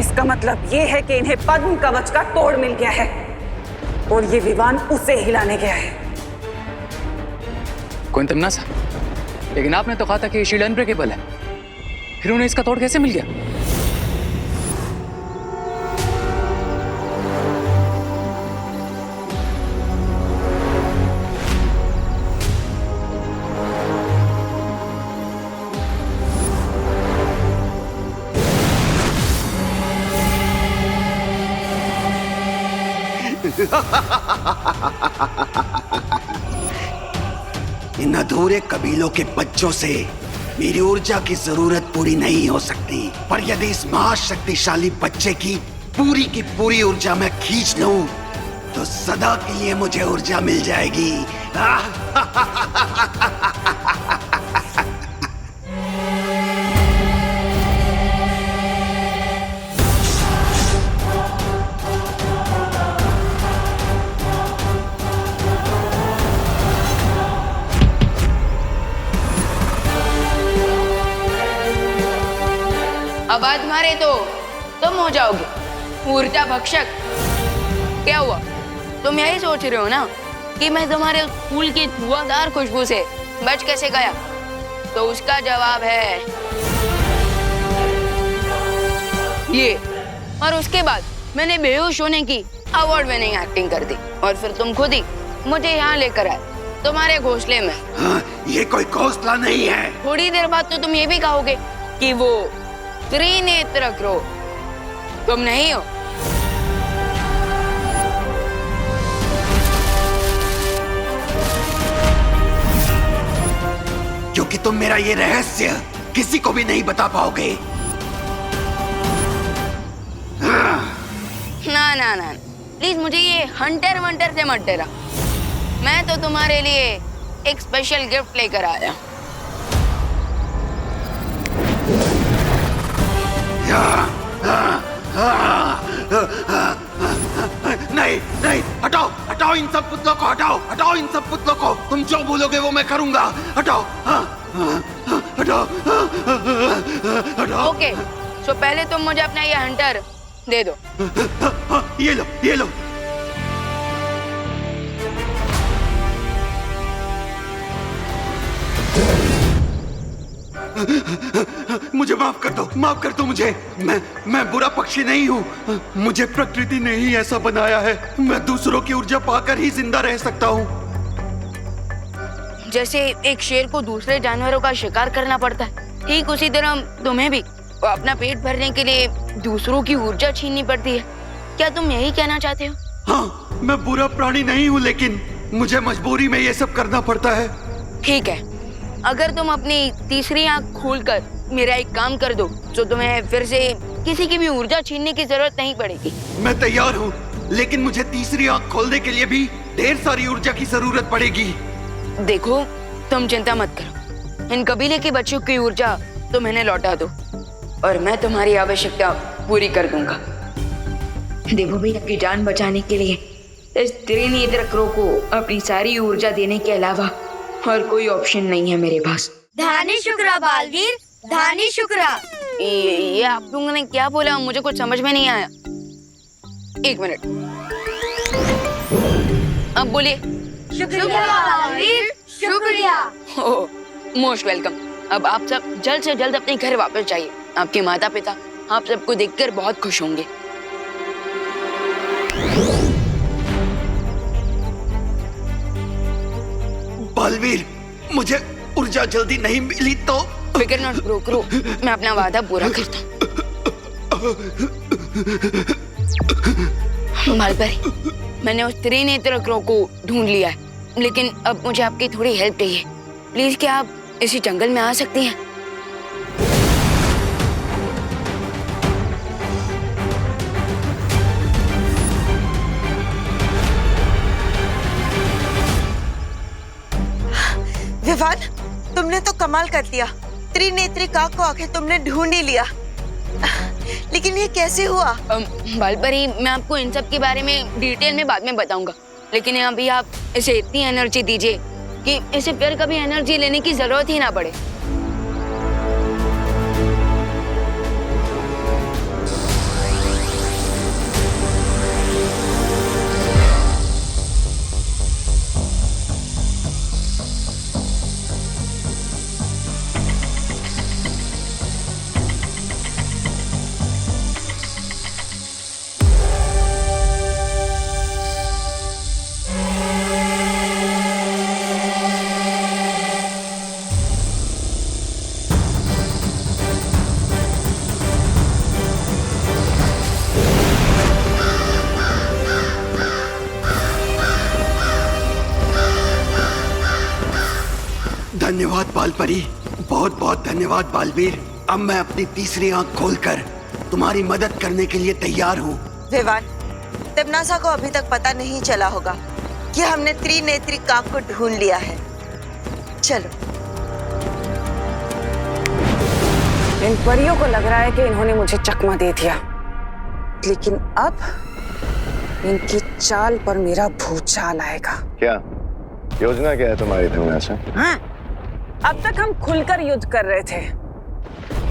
इसका मतलब ये है कि इन्हें पद्म कवच का तोड़ मिल गया है और ये विवान उसे हिलाने गया है। कोई तमन्ना सा, लेकिन आपने तो कहा था कि ये शील्ड अनब्रेकेबल है, फिर उन्हें इसका तोड़ कैसे मिल गया? इन अधूरे कबीलों के बच्चों से मेरी ऊर्जा की जरूरत पूरी नहीं हो सकती, पर यदि इस महाशक्तिशाली बच्चे की पूरी ऊर्जा मैं खींच लूं तो सदा के लिए मुझे ऊर्जा मिल जाएगी। आवाज मारे तो तुम हो जाओगे ऊर्जा भक्षक। क्या हुआ, तुम यही सोच रहे हो ना कि मैं तुम्हारे फूल की धुआंधार खुशबू से बच कैसे गया? तो उसका जवाब है ये। और उसके बाद मैंने बेहोश होने की अवार्ड विनिंग एक्टिंग कर दी और फिर तुम खुद ही मुझे यहाँ लेकर आए तुम्हारे घोंसले में। हाँ, ये कोई घोंसला नहीं है। थोड़ी देर बाद तो तुम ये भी कहोगे कि वो त्रिनेत्र क्रो तुम नहीं हो। क्योंकि तुम मेरा ये रहस्य किसी को भी नहीं बता पाओगे। ना ना ना, प्लीज मुझे ये हंटर वंटर से मत डरा। मैं तो तुम्हारे लिए एक स्पेशल गिफ्ट लेकर आया। नहीं नहीं, हटाओ हटाओ इन सब पुतलों को, हटाओ हटाओ इन सब पुतलों को। तुम जो बोलोगे वो मैं करूंगा। हटाओ हटाओ हटाओ। ओके, तो पहले तुम मुझे अपना ये हंटर दे दो। ये लो ये लो। मुझे माफ कर दो मुझे। मैं बुरा पक्षी नहीं हूँ। मुझे प्रकृति ने ही ऐसा बनाया है। मैं दूसरों की ऊर्जा पाकर ही जिंदा रह सकता हूँ। जैसे एक शेर को दूसरे जानवरों का शिकार करना पड़ता है, ठीक उसी तरह तुम्हें भी अपना पेट भरने के लिए दूसरों की ऊर्जा छीननी पड़ती है। क्या तुम यही कहना चाहते हो? हाँ, मैं बुरा प्राणी नहीं हूँ, लेकिन मुझे मजबूरी में ये सब करना पड़ता है। ठीक है, अगर तुम अपनी तीसरी आंख खोलकर मेरा एक काम कर दो तो तुम्हें फिर से किसी की भी ऊर्जा छीनने की जरूरत नहीं पड़ेगी। मैं तैयार हूँ, लेकिन मुझे तीसरी आंख खोलने के लिए भी ढेर सारी ऊर्जा की जरूरत पड़ेगी। देखो, तुम चिंता मत करो, इन कबीले के बच्चों की ऊर्जा तुम इन्हें लौटा दो और मैं तुम्हारी आवश्यकता पूरी कर दूंगा। देवो भैया की जान बचाने के लिए इस त्रिनेत्र क्रो को अपनी सारी ऊर्जा देने के अलावा और कोई ऑप्शन नहीं है मेरे पास। धानी शुक्रा बालवीर, धानी शुक्रा। ये आप लोगों ने क्या बोला, मुझे कुछ समझ में नहीं आया। एक मिनट, अब बोलिए। शुक्रिया बालवीर, शुक्रिया। ओह, मोस्ट वेलकम। अब आप सब जल्द से जल्द अपने घर वापस जाइए। आपके माता पिता आप सबको देखकर बहुत खुश होंगे। बालवीर, मुझे ऊर्जा जल्दी नहीं मिली तो फिकर नॉट ब्रो करो, मैं अपना वादा पूरा करता हूँ। बालपरी, मैंने उस त्रिनेत्र क्रो को ढूंढ लिया है, लेकिन अब मुझे आपकी थोड़ी हेल्प चाहिए। प्लीज क्या आप इसी जंगल में आ सकती हैं? विवान, तुमने तो कमाल कर दिया। त्रिनेत्री काक को आखिर तुमने ढूंढ ही लिया, लेकिन ये कैसे हुआ? बालपरी, मैं आपको इन सब के बारे में डिटेल में बाद में बताऊंगा, लेकिन अभी आप इसे इतनी एनर्जी दीजिए कि इसे फिर कभी एनर्जी लेने की जरूरत ही ना पड़े। धन्यवाद बालपरी, बहुत बहुत धन्यवाद बालवीर। अब मैं अपनी तीसरी आंख खोलकर तुम्हारी मदद करने के लिए तैयार हूँ। विवान, तमनासा को अभी तक पता नहीं चला होगा कि हमने त्रिनेत्री काक को ढूंढ लिया है। चलो। इन परियों को लग रहा है कि इन्होंने मुझे चकमा दे दिया, लेकिन अब इनकी चाल पर मेरा भूचाल आएगा। क्या योजना क्या है तुम्हारी तमनासा? हाँ, अब तक हम खुलकर युद्ध कर रहे थे,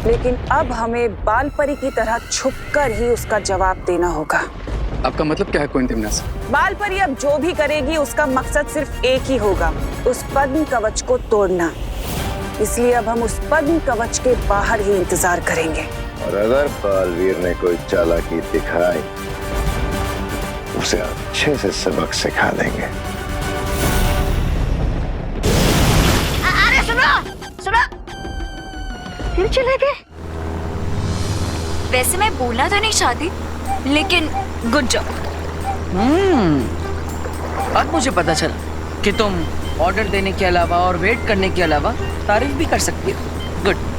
लेकिन अब हमें बालपरी की तरह छुपकर ही उसका जवाब देना होगा। आपका मतलब क्या है क्वीन तमनासा? बालपरी अब जो भी करेगी उसका मकसद सिर्फ एक ही होगा, उस पद्म कवच को तोड़ना। इसलिए अब हम उस पद्म कवच के बाहर ही इंतजार करेंगे। और अगर बालवीर ने कोई चालाकी दिखाई, उसे अच्छे से सबक सिखा देंगे। सुनो, फिर चले गए। वैसे मैं बोलना तो नहीं चाहती, लेकिन गुड जॉब। अब मुझे पता चला कि तुम ऑर्डर देने के अलावा और वेट करने के अलावा तारीफ भी कर सकती हो। गुड।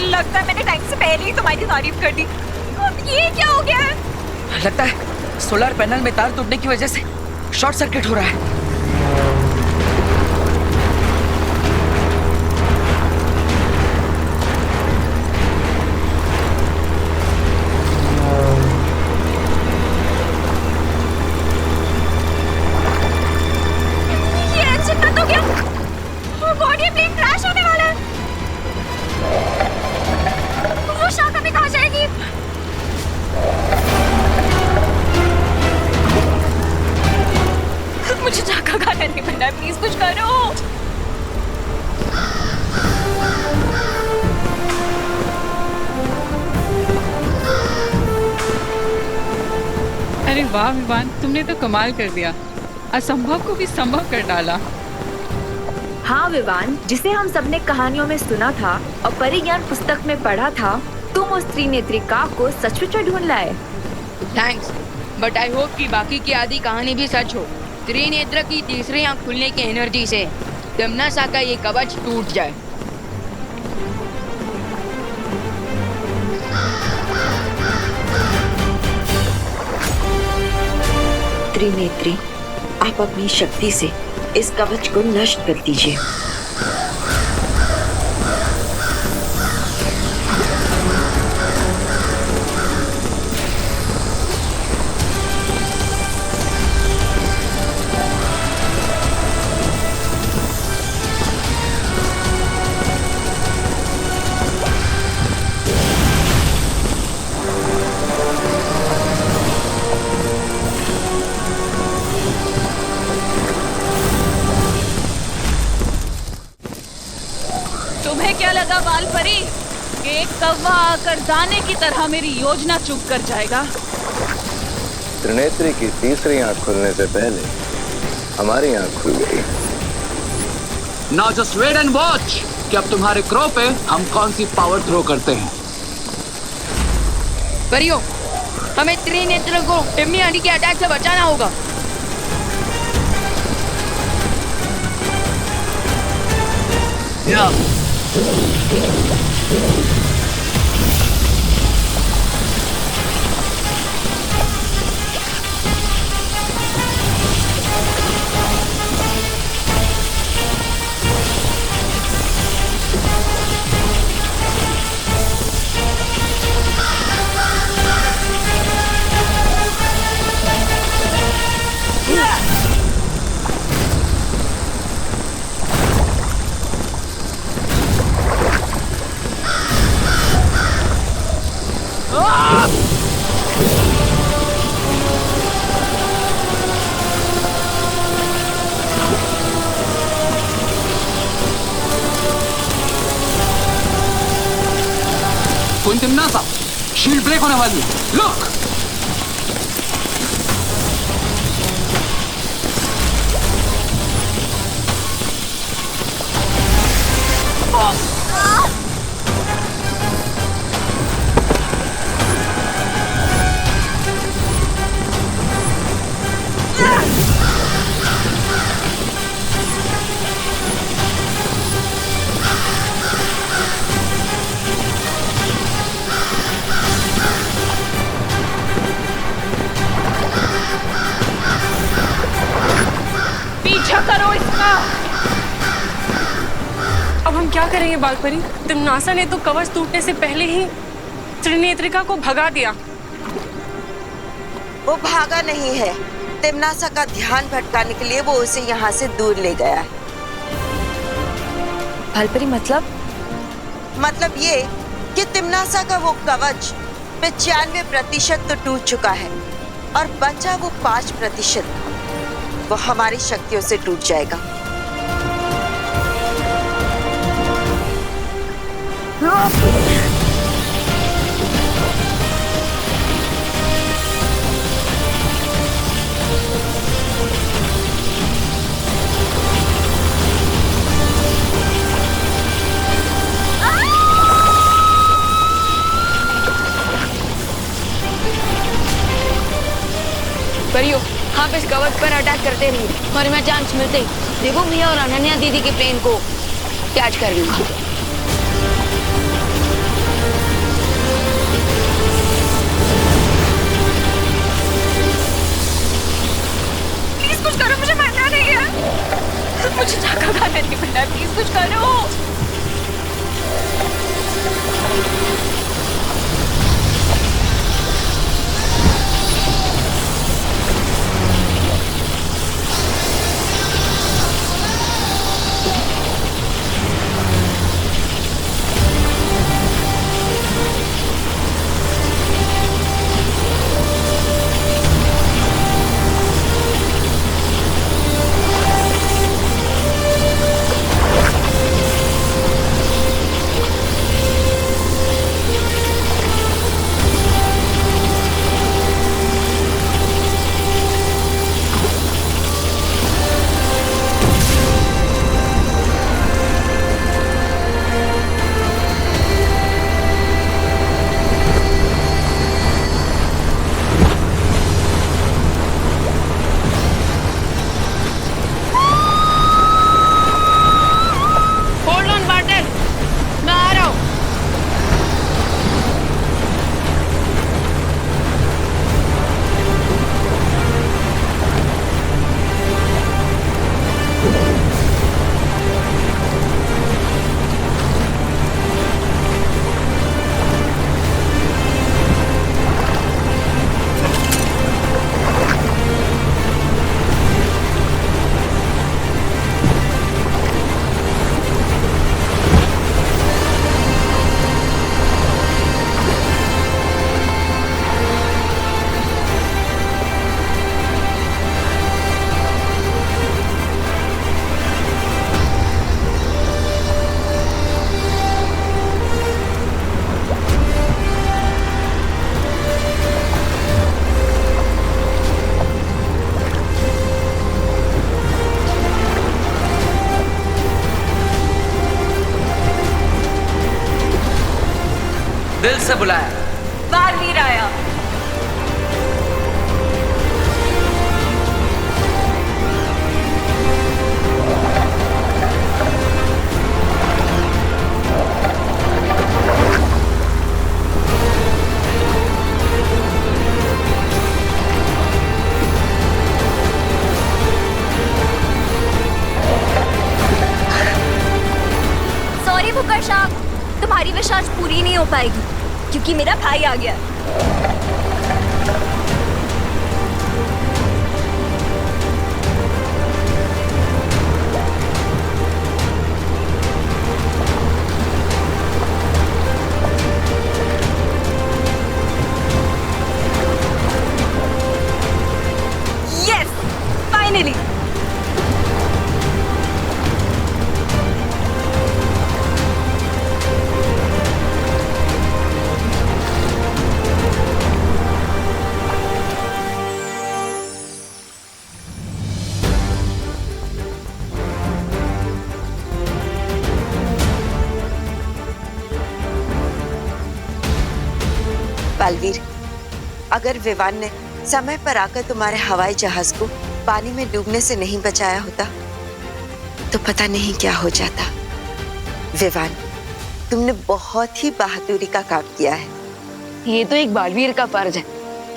लगता है मैंने टाइम से पहले ही तुम्हारी तारीफ कर दी। अब ये क्या हो गया है? लगता है सोलर पैनल में तार टूटने की वजह से शॉर्ट सर्किट हो रहा है। ये इंजन बंद हो गया। गॉड, ये प्लेन क्रैश होने वाला है। वो शाखा में कहाँ जाएगी? मुझे जाकर वाह विवान, तुमने तो कमाल कर दिया, असंभव को भी संभव कर डाला। हाँ विवान, जिसे हम सबने कहानियों में सुना था और परिज्ञान पुस्तक में पढ़ा था, तुम उस त्रिनेत्री काक को सचमुच ढूंढ लाए। थैंक्स, बट आई होप कि बाकी की आधी कहानी भी सच हो। त्रिनेत्र की तीसरी आंख खुलने की एनर्जी से तिम्नासा का ये कवच टूट जाए। त्रिनेत्री, आप अपनी शक्ति से इस कवच को नष्ट कर दीजिए। क्या लगा बाल परी कि एक कौवा आकर दाने की तरह मेरी योजना चुप कर जाएगा? त्रिनेत्री की तीसरी आंख खुलने से पहले हमारी आंख खुल गई। Now just wait and watch कि अब तुम्हारे क्रो पे हम कौन सी पावर थ्रो करते हैं। परियो, हमें त्रिनेत्र को टिम्मी आंटी के अटैक से बचाना होगा। तिम्नासा, शील्ड ब्रेक होने वाली है। लुक! करो इसका। अब हम क्या करेंगे बालपरी? तिम्नासा ने तो कवच टूटने से पहले ही त्रिनेत्रिका को भगा दिया। वो भागा नहीं है, तिम्नासा का ध्यान भटकाने के लिए वो उसे यहाँ से दूर ले गया है। बालपरी मतलब ये कि तिम्नासा का वो कवच 95% तो टूट चुका है और बचा वो 5%, वो हमारी शक्तियों से टूट जाएगा। परियो, आप इस कवच पर अटैक करते रहिए और मैं चांस मिलते ही देवो भैया और अनन्या दीदी के प्लेन को कैच कर लूंगा। प्लीज कुछ करो, मुझे मरना नहीं है, मुझे झाका खाना नहीं पड़ना, प्लीज कुछ करो। दिल से बुलाया। बालवीर आया। सॉरी बुकर साहब, तुम्हारी विश आज पूरी नहीं हो पाएगी क्योंकि मेरा भाई आ गया। Yes, finally. बालवीर, अगर विवान ने समय पर आकर तुम्हारे हवाई जहाज को पानी में डूबने से नहीं बचाया होता तो पता नहीं क्या हो जाता। विवान, तुमने बहुत ही बहादुरी का काम किया है। ये तो एक बालवीर का फर्ज है।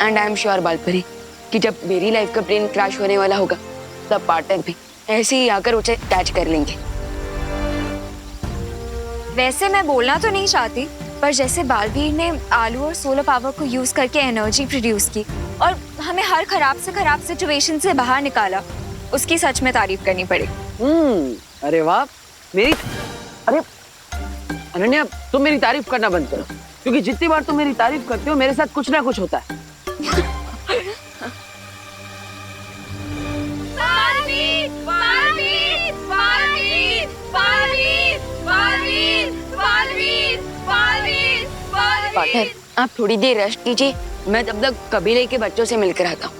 एंड आई एम श्योर बालपरी कि जब मेरी लाइफ का प्लेन क्रैश होने वाला होगा तब पार्टनर भी ऐसे ही आकर उसे कैच कर लेंगे। वैसे मैं बोलना तो नहीं चाहती, पर जैसे बालवीर ने आलू और सोलर पावर को यूज करके एनर्जी प्रोड्यूस की और हमें हर खराब से खराब सिचुएशन से बाहर निकाला, उसकी सच में तारीफ करनी पड़ेगी। अरे वाह, अरे अनन्या, तुम मेरी तारीफ करना बंद करो, क्योंकि जितनी बार तुम मेरी तारीफ करते हो मेरे साथ कुछ ना कुछ होता है। पार्टनर, आप थोड़ी देर रेस्ट कीजिए, मैं तब तक कबीले के बच्चों से मिलकर आता हूँ।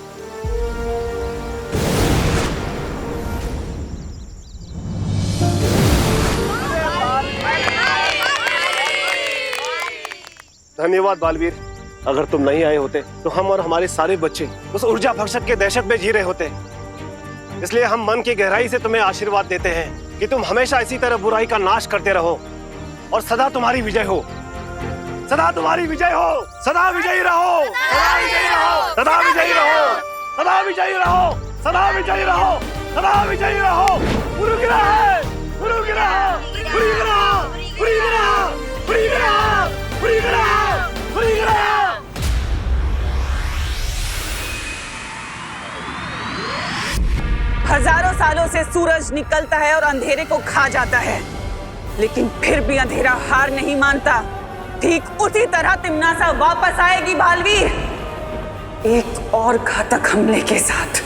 धन्यवाद बालवीर, अगर तुम नहीं आए होते तो हम और हमारे सारे बच्चे उस ऊर्जा भक्षक के दहशत में जी रहे होते। इसलिए हम मन की गहराई से तुम्हें आशीर्वाद देते हैं कि तुम हमेशा इसी तरह बुराई का नाश करते रहो और सदा तुम्हारी विजय हो। सदा तुम्हारी विजय हो। सदा विजयी रहो। सदा विजयी रहो। सदा विजयी रहो। सदा विजयी रहो। सदा विजयी रहो। सदा विजयी रहो। गुरु गिरा है। गुरु गिरा है। गुरु गिरा है। गुरु गिरा है। गुरु गिरा है। गुरु गिरा है। गुरु गिरा है। हजारों सालों से सूरज निकलता है और अंधेरे को खा जाता है, लेकिन फिर भी अंधेरा हार नहीं मानता। ठीक उसी तरह तिम्नासा वापस आएगी बालवीर, एक और घातक हमले के साथ।